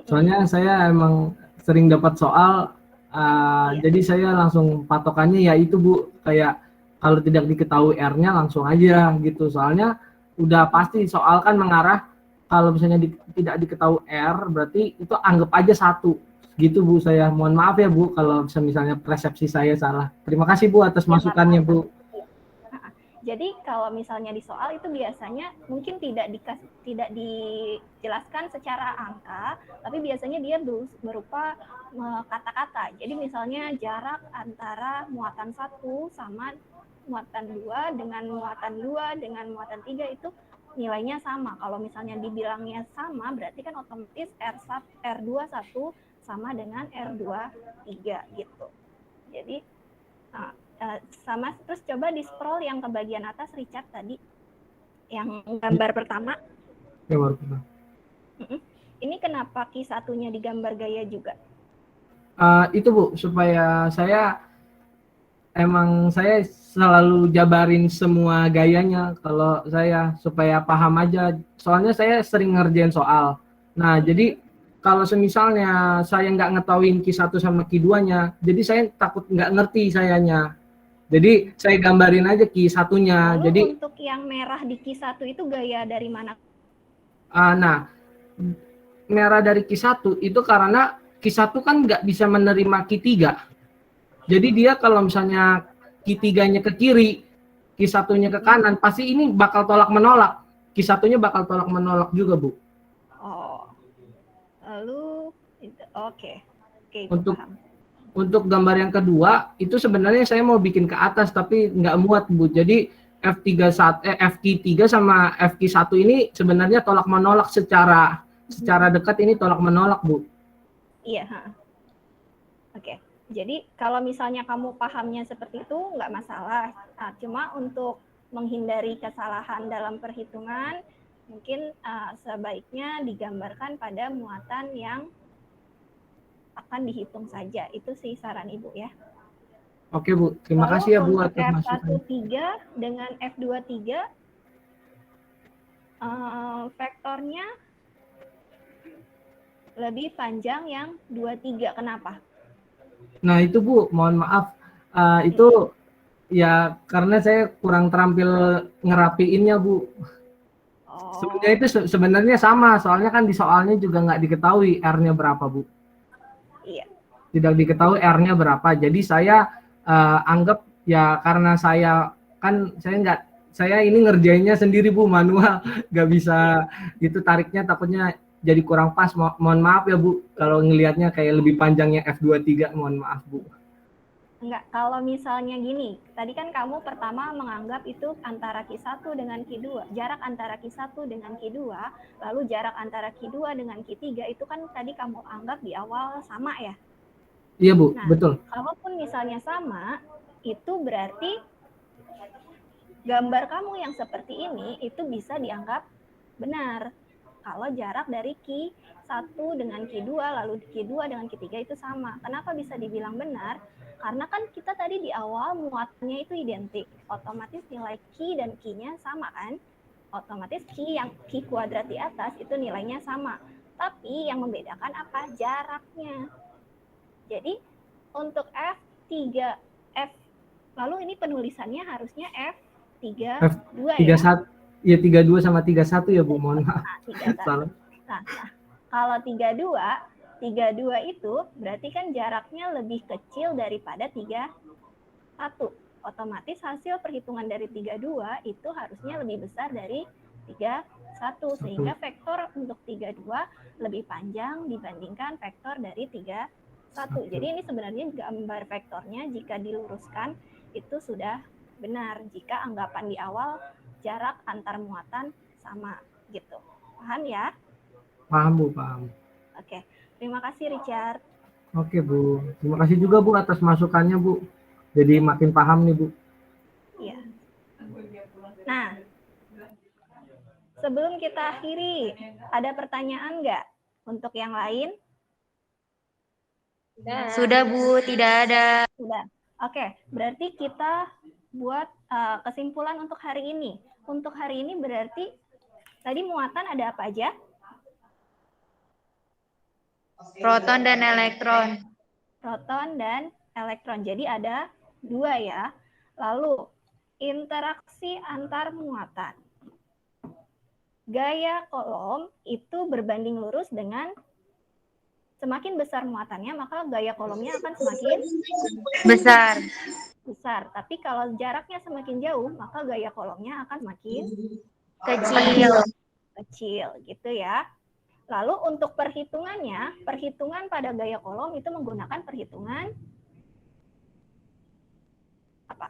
Speaker 8: Soalnya saya emang sering dapat soal,
Speaker 1: Iya.
Speaker 8: jadi saya langsung patokannya ya itu Bu, kayak kalau tidak diketahui R-nya langsung aja gitu. Soalnya udah pasti soal kan mengarah kalau misalnya tidak diketahui R berarti itu anggap aja 1. Gitu Bu, saya mohon maaf ya Bu kalau misalnya persepsi saya salah. Terima kasih Bu atas masukannya Bu.
Speaker 1: Jadi kalau misalnya di soal itu biasanya mungkin tidak dijelaskan secara angka, tapi biasanya dia berupa kata-kata. Jadi misalnya jarak antara muatan 1 sama muatan 2 dengan muatan 2 dengan muatan 3 itu nilainya sama. Kalau misalnya dibilangnya sama, berarti kan otomatis R21 sama dengan R23 gitu. Jadi sama, terus coba di scroll yang ke bagian atas Richard tadi, yang gambar pertama.
Speaker 8: Gambar pertama.
Speaker 1: Ini kenapa Q1-nya digambar gaya juga?
Speaker 8: Itu Bu, supaya saya selalu jabarin semua gayanya kalau saya supaya paham aja. Soalnya saya sering ngerjain soal. Nah, jadi kalau semisalnya saya nggak ngetahuin Q1 sama Q2-nya, jadi saya takut nggak ngerti sayanya. Jadi saya gambarin aja Q1-nya.
Speaker 1: Lalu
Speaker 8: Jadi
Speaker 1: untuk yang merah di Q1 itu gaya dari mana?
Speaker 8: nah, merah dari Q1 itu karena Q1 kan nggak bisa menerima Q3. Jadi dia kalau misalnya Q3-nya ke kiri, Q1-nya ke kanan, pasti ini bakal tolak menolak. Q1-nya bakal tolak menolak juga, Bu.
Speaker 1: Oh. Lalu oke,
Speaker 8: paham. Untuk gambar yang kedua, itu sebenarnya saya mau bikin ke atas, tapi nggak muat, Bu. Jadi FQ3 sama FQ1 ini sebenarnya tolak menolak secara dekat ini tolak menolak, Bu.
Speaker 1: Iya. Oke. Jadi kalau misalnya kamu pahamnya seperti itu, nggak masalah. Nah, cuma untuk menghindari kesalahan dalam perhitungan, mungkin sebaiknya digambarkan pada muatan yang akan dihitung saja. Itu sih saran Ibu ya.
Speaker 8: Oke Bu, terima kasih ya Bu atas masukannya.
Speaker 1: F13 dengan F23 vektornya lebih panjang yang 23. Kenapa?
Speaker 8: Nah itu Bu, mohon maaf. Itu ya karena saya kurang terampil ngerapiinnya Bu. Sebenarnya itu sebenarnya sama, soalnya kan di soalnya juga nggak diketahui R-nya berapa Bu.
Speaker 1: Iya.
Speaker 8: Tidak diketahui R-nya berapa. Jadi saya anggap ya karena saya ini ngerjainnya sendiri Bu, manual, nggak bisa itu tariknya takutnya jadi kurang pas. Mohon maaf ya Bu kalau ngelihatnya kayak lebih panjangnya F23, mohon maaf Bu.
Speaker 1: Enggak, kalau misalnya gini, tadi kan kamu pertama menganggap itu antara Q1 dengan Q2, jarak antara Q1 dengan Q2, lalu jarak antara Q2 dengan Q3 itu kan tadi kamu anggap di awal sama ya?
Speaker 8: Iya Bu, betul.
Speaker 1: Kalaupun misalnya sama, itu berarti gambar kamu yang seperti ini itu bisa dianggap benar. Kalau jarak dari Q1 dengan Q2 lalu Q2 dengan Q3 itu sama. Kenapa bisa dibilang benar? Karena kan kita tadi di awal muatannya itu identik. Otomatis nilai Q dan Q-nya sama kan? Otomatis Q kuadrat di atas itu nilainya sama. Tapi yang membedakan apa? Jaraknya. Jadi untuk lalu ini penulisannya harusnya F32 ya?
Speaker 8: 31, ya 32 sama 31 ya Bu, mohon maaf.
Speaker 1: Nah, kalau 32 itu berarti kan jaraknya lebih kecil daripada 31. Otomatis hasil perhitungan dari 32 itu harusnya lebih besar dari 31. Sehingga vektor untuk 32 lebih panjang dibandingkan vektor dari 31. Jadi ini sebenarnya gambar vektornya jika diluruskan itu sudah benar jika anggapan di awal jarak antar muatan sama gitu. Paham ya?
Speaker 8: Paham Bu, paham.
Speaker 1: Oke, terima kasih Richard.
Speaker 8: Oke Bu, terima kasih juga Bu atas masukannya Bu. Jadi makin paham nih Bu.
Speaker 1: Iya. Nah, sebelum kita akhiri, ada pertanyaan nggak untuk yang lain?
Speaker 6: Sudah Bu, tidak ada.
Speaker 1: Sudah. Oke, berarti kita buat kesimpulan untuk hari ini. Untuk hari ini berarti tadi muatan ada apa aja?
Speaker 6: Proton dan elektron.
Speaker 1: Proton dan elektron. Jadi ada 2 ya. Lalu interaksi antar muatan. Gaya kolom itu berbanding lurus dengan semakin besar muatannya, maka gaya kolomnya akan semakin
Speaker 6: Besar.
Speaker 1: besar. Tapi kalau jaraknya semakin jauh, maka gaya kolomnya akan makin
Speaker 6: Kecil.
Speaker 1: kecil gitu ya. Lalu untuk perhitungannya, perhitungan pada gaya kolom itu menggunakan perhitungan apa?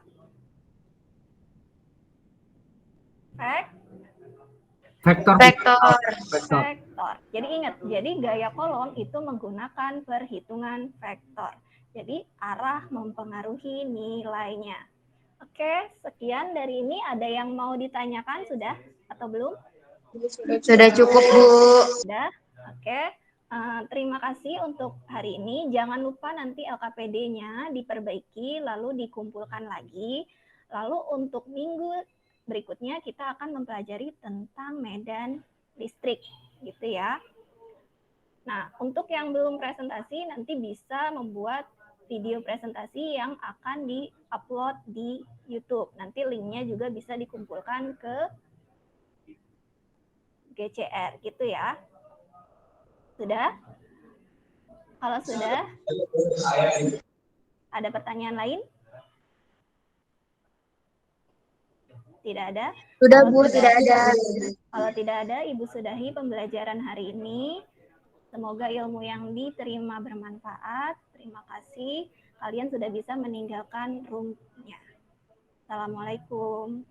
Speaker 8: Vektor.
Speaker 6: Vektor.
Speaker 1: Vektor. Jadi ingat, jadi gaya kolom itu menggunakan perhitungan vektor. Jadi arah mempengaruhi nilainya. Oke, sekian dari ini. Ada yang mau ditanyakan sudah atau belum?
Speaker 6: Sudah cukup Bu.
Speaker 1: Sudah. Oke. Terima kasih untuk hari ini. Jangan lupa nanti LKPD-nya diperbaiki lalu dikumpulkan lagi. Lalu untuk minggu berikutnya kita akan mempelajari tentang medan listrik gitu ya. Nah, untuk yang belum presentasi nanti bisa membuat video presentasi yang akan di-upload di YouTube. Nanti linknya juga bisa dikumpulkan ke GCR gitu ya. Sudah? Kalau sudah, ada pertanyaan lain? Tidak ada?
Speaker 6: Sudah
Speaker 1: Kalau
Speaker 6: Bu, tidak ada.
Speaker 1: Kalau tidak ada, Ibu sudahi pembelajaran hari ini. Semoga ilmu yang diterima bermanfaat. Terima kasih. Kalian sudah bisa meninggalkan room-nya. Assalamualaikum.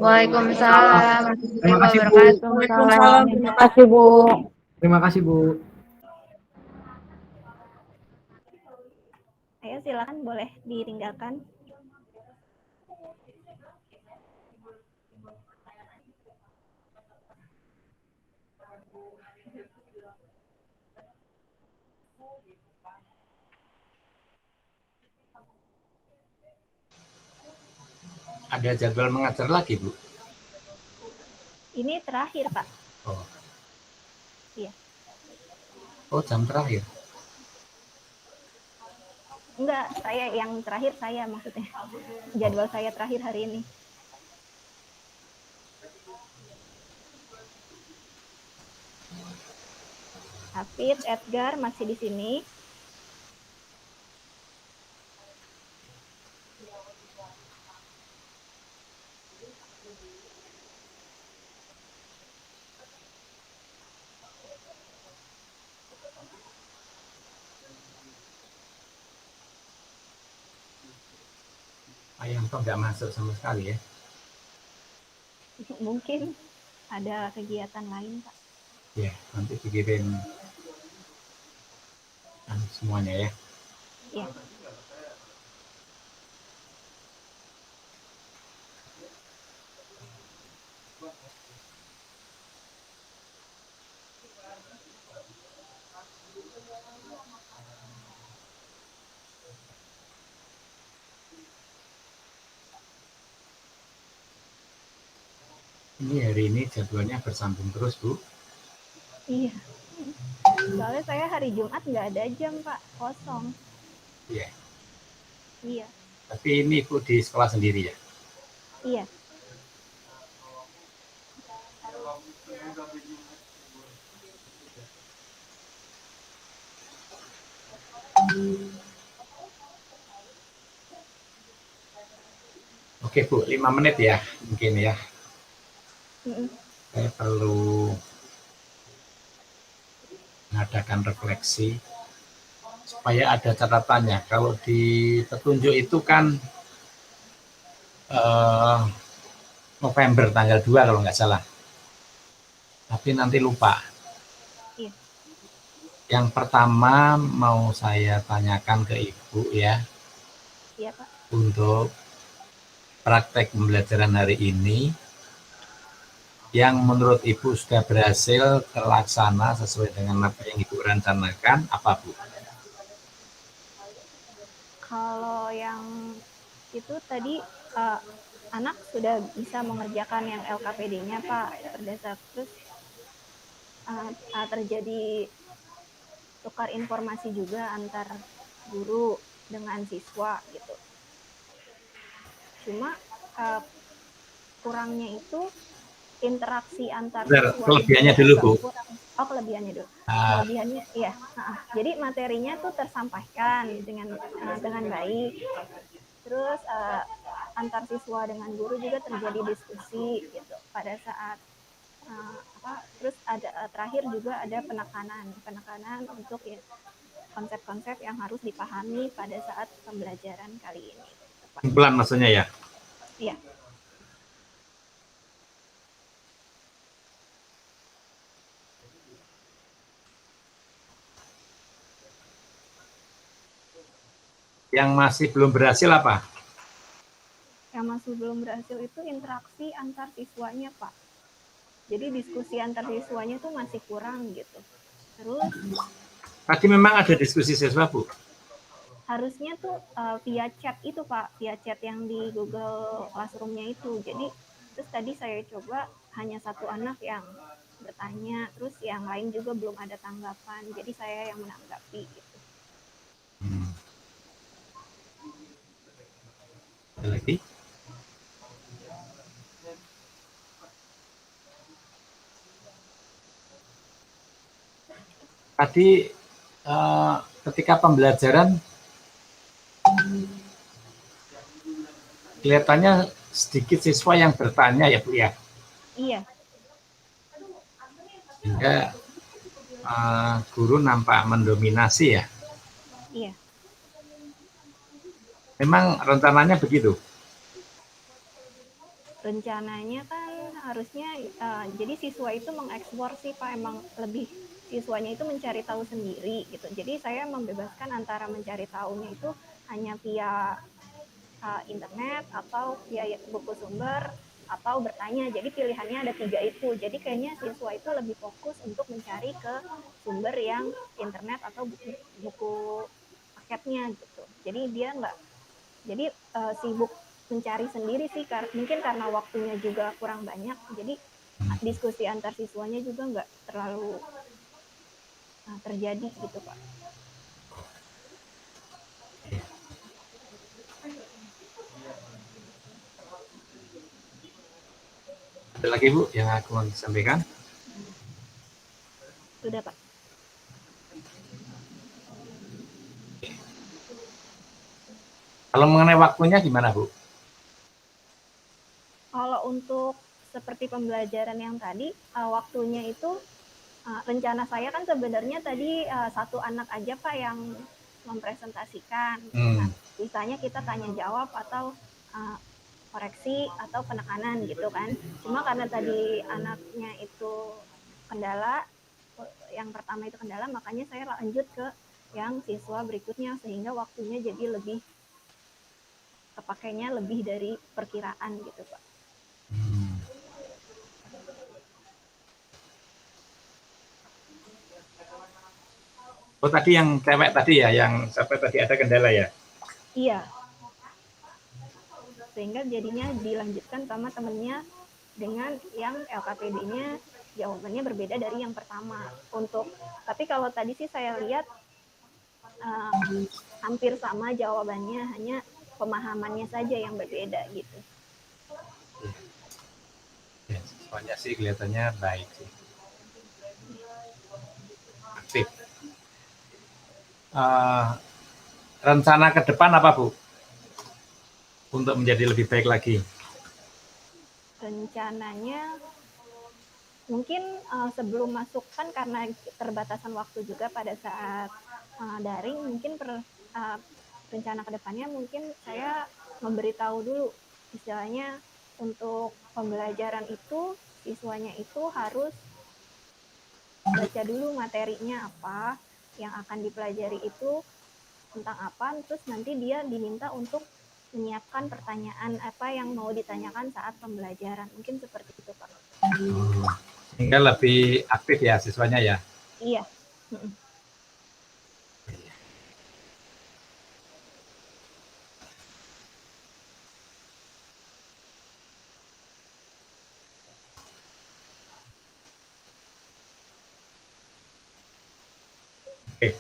Speaker 6: Waalaikumsalam.
Speaker 8: Terima kasih Bu.
Speaker 6: Waalaikumsalam.
Speaker 2: Terima kasih Bu.
Speaker 8: Terima kasih Bu.
Speaker 1: Ayo silakan boleh ditinggalkan.
Speaker 9: Ada jadwal mengajar lagi, Bu?
Speaker 1: Ini terakhir, Pak.
Speaker 9: Oh.
Speaker 1: Iya.
Speaker 9: Oh, jam terakhir.
Speaker 1: Enggak, saya yang terakhir saya maksudnya. Jadwal saya terakhir hari ini. Hafid, Edgar masih di sini.
Speaker 9: Pak Yanto nggak masuk sama sekali ya?
Speaker 1: Mungkin ada kegiatan lain, Pak.
Speaker 9: Ya, nanti dikirim semuanya ya.
Speaker 1: Iya.
Speaker 9: Ini hari ini jadwalnya bersambung terus, Bu.
Speaker 1: Iya. Soalnya saya hari Jumat nggak ada jam, Pak. Kosong.
Speaker 9: Iya.
Speaker 1: Iya.
Speaker 9: Tapi ini Bu di sekolah sendiri ya?
Speaker 1: Iya.
Speaker 9: Oke, Bu. 5 menit ya mungkin ya. Saya perlu mengadakan refleksi supaya ada catatannya. Kalau di petunjuk itu kan November tanggal 2 kalau nggak salah. Tapi nanti lupa.
Speaker 1: Iya.
Speaker 9: Yang pertama mau saya tanyakan ke Ibu ya.
Speaker 1: Iya, Pak.
Speaker 9: untuk praktek pembelajaran hari ini yang menurut Ibu sudah berhasil terlaksana sesuai dengan apa yang Ibu rencanakan, apa Bu?
Speaker 1: Kalau yang itu tadi anak sudah bisa mengerjakan yang LKPD-nya, Pak, berdasar terus terjadi tukar informasi juga antar guru dengan siswa gitu. Cuma kurangnya itu interaksi antar siswa.
Speaker 9: Kelebihannya dulu Bu.
Speaker 1: Oh, kelebihannya dulu. Kelebihannya iya. Jadi materinya tuh tersampaikan dengan baik. Terus antar siswa dengan guru juga terjadi diskusi gitu pada saat terus ada terakhir juga ada penekanan untuk ya, konsep-konsep yang harus dipahami pada saat pembelajaran kali ini.
Speaker 9: Pelan maksudnya ya?
Speaker 1: Iya.
Speaker 9: Yang masih belum berhasil apa?
Speaker 1: Yang masih belum berhasil itu interaksi antar siswanya, Pak. Jadi diskusi antar siswanya tuh masih kurang gitu. Terus
Speaker 9: tadi memang ada diskusi siswa Bu?
Speaker 1: Harusnya tuh via chat itu Pak, via chat yang di Google Classroom-nya itu. Jadi terus tadi saya coba hanya satu anak yang bertanya, terus yang lain juga belum ada tanggapan. Jadi saya yang menanggapi gitu.
Speaker 9: Ada lagi? Tadi ketika pembelajaran kelihatannya sedikit siswa yang bertanya ya Bu ya?
Speaker 1: Iya.
Speaker 9: Sehingga guru nampak mendominasi ya?
Speaker 1: Iya.
Speaker 9: Memang rencananya begitu?
Speaker 1: Rencananya kan harusnya jadi siswa itu mengeksplor sih Pak, emang lebih siswanya itu mencari tahu sendiri gitu. Jadi saya membebaskan antara mencari tahunya itu hanya via internet atau via buku sumber atau bertanya. Jadi pilihannya ada 3 itu. Jadi kayaknya siswa itu lebih fokus untuk mencari ke sumber yang internet atau buku paketnya gitu. Jadi dia jadi sibuk mencari sendiri sih, mungkin karena waktunya juga kurang banyak. Jadi diskusi antar siswanya juga nggak terlalu terjadi gitu Pak.
Speaker 9: Ada lagi Bu yang aku mau sampaikan?
Speaker 1: Sudah Pak.
Speaker 9: Kalau mengenai waktunya gimana Bu?
Speaker 1: Kalau untuk seperti pembelajaran yang tadi, waktunya itu rencana saya kan sebenarnya tadi satu anak aja Pak yang mempresentasikan. Nah, misalnya kita tanya jawab atau koreksi atau penekanan gitu kan. Cuma karena tadi anaknya itu kendala, yang pertama itu kendala, makanya saya lanjut ke yang siswa berikutnya sehingga waktunya jadi lebih kepakainya lebih dari perkiraan gitu Pak.
Speaker 9: Oh tadi yang cewek tadi ya, yang sampai tadi ada kendala ya?
Speaker 1: Iya. Sehingga jadinya dilanjutkan sama temennya dengan yang LKPD-nya jawabannya berbeda dari yang pertama. Tapi kalau tadi sih saya lihat hampir sama jawabannya, hanya pemahamannya saja yang berbeda gitu.
Speaker 9: Ya, siswanya sih kelihatannya baik sih. Aktif. Rencana ke depan apa Bu? Untuk menjadi lebih baik lagi.
Speaker 1: Rencananya mungkin sebelum masuk kan karena keterbatasan waktu juga pada saat daring, mungkin rencana kedepannya mungkin saya memberitahu dulu istilahnya untuk pembelajaran itu siswanya itu harus baca dulu materinya apa yang akan dipelajari itu, tentang apa, terus nanti dia diminta untuk menyiapkan pertanyaan apa yang mau ditanyakan saat pembelajaran. Mungkin seperti itu, Pak.
Speaker 9: Sehingga lebih aktif ya siswanya ya.
Speaker 1: Iya.
Speaker 9: Oke.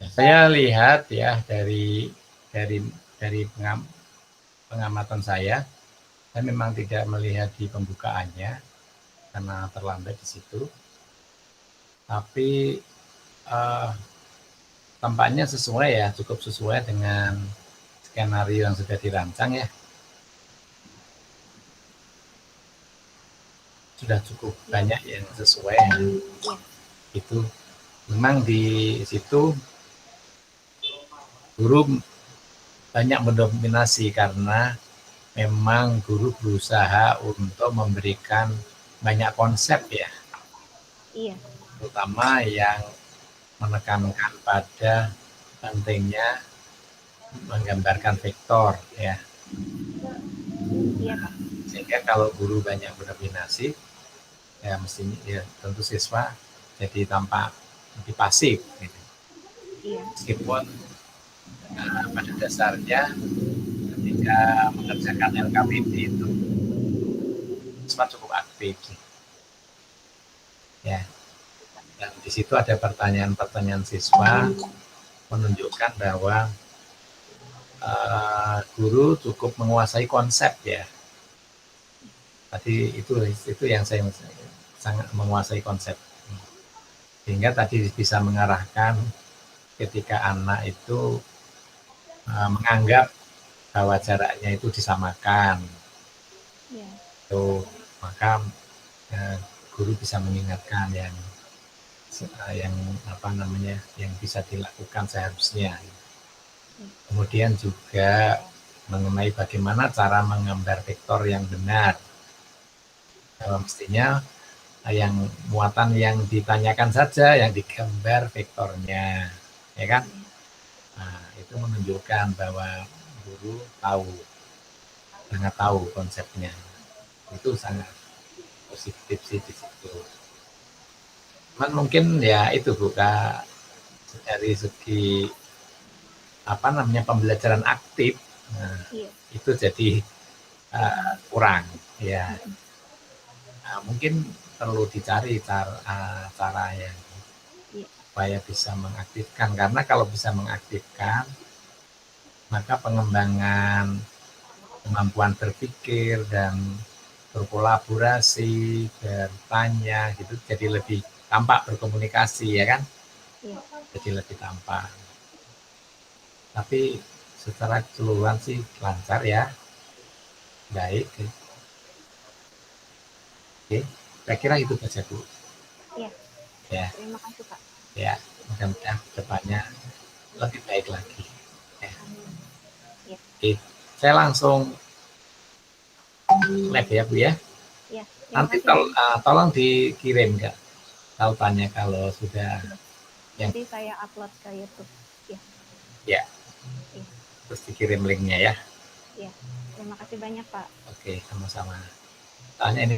Speaker 9: Saya lihat ya dari pengamatan saya memang tidak melihat di pembukaannya karena terlambat di situ. Tapi tampaknya sesuai ya, cukup sesuai dengan skenario yang sudah dirancang ya. Sudah cukup banyak yang sesuai. Itu memang di situ guru banyak mendominasi karena memang guru berusaha untuk memberikan banyak konsep ya.
Speaker 1: Iya.
Speaker 9: Terutama yang menekankan pada pentingnya menggambarkan vektor ya.
Speaker 1: Iya, Pak.
Speaker 9: Sehingga kalau guru banyak berdominasi ya mestinya ya tentu siswa jadi tampak lebih pasif gitu.
Speaker 1: Iya.
Speaker 9: Meskipun pada dasarnya ketika mengerjakan LKPD itu siswa cukup aktif ya, dan di situ ada pertanyaan-pertanyaan siswa menunjukkan bahwa guru cukup menguasai konsep ya. Tadi itu yang saya sangat menguasai konsep, sehingga tadi bisa mengarahkan ketika anak itu menganggap bahwa jaraknya itu disamakan, maka guru bisa mengingatkan yang apa namanya yang bisa dilakukan seharusnya. Kemudian juga mengenai bagaimana cara menggambar vektor yang benar. Mestinya yang muatan yang ditanyakan saja yang digambar vektornya, ya kan? Nah, itu menunjukkan bahwa guru sangat tahu konsepnya. Itu sangat positif sih di situ. Cuman mungkin ya itu bukan dari segi apa namanya pembelajaran aktif, nah, itu jadi kurang ya. Nah, mungkin perlu dicari cara yang supaya bisa mengaktifkan, karena kalau bisa mengaktifkan maka pengembangan kemampuan berpikir dan berkolaborasi, bertanya gitu jadi lebih tampak, berkomunikasi ya kan, jadi lebih tampak. Tapi secara keseluruhan sih lancar ya, baik. Oke, saya kira itu saja Bu.
Speaker 1: Iya.
Speaker 9: Ya.
Speaker 1: Terima kasih Pak.
Speaker 9: Ya, mudah-mudahan depannya lebih baik lagi. Ya. Oke, saya langsung lab ya Bu ya.
Speaker 1: Ya.
Speaker 9: Nanti tolong dikirim Kak tautannya kalau sudah.
Speaker 1: Nanti saya upload ke YouTube. Ya.
Speaker 9: Ya. Terus dikirim linknya ya.
Speaker 1: Ya. Terima kasih banyak Pak.
Speaker 9: Oke, sama-sama. Tanya ini.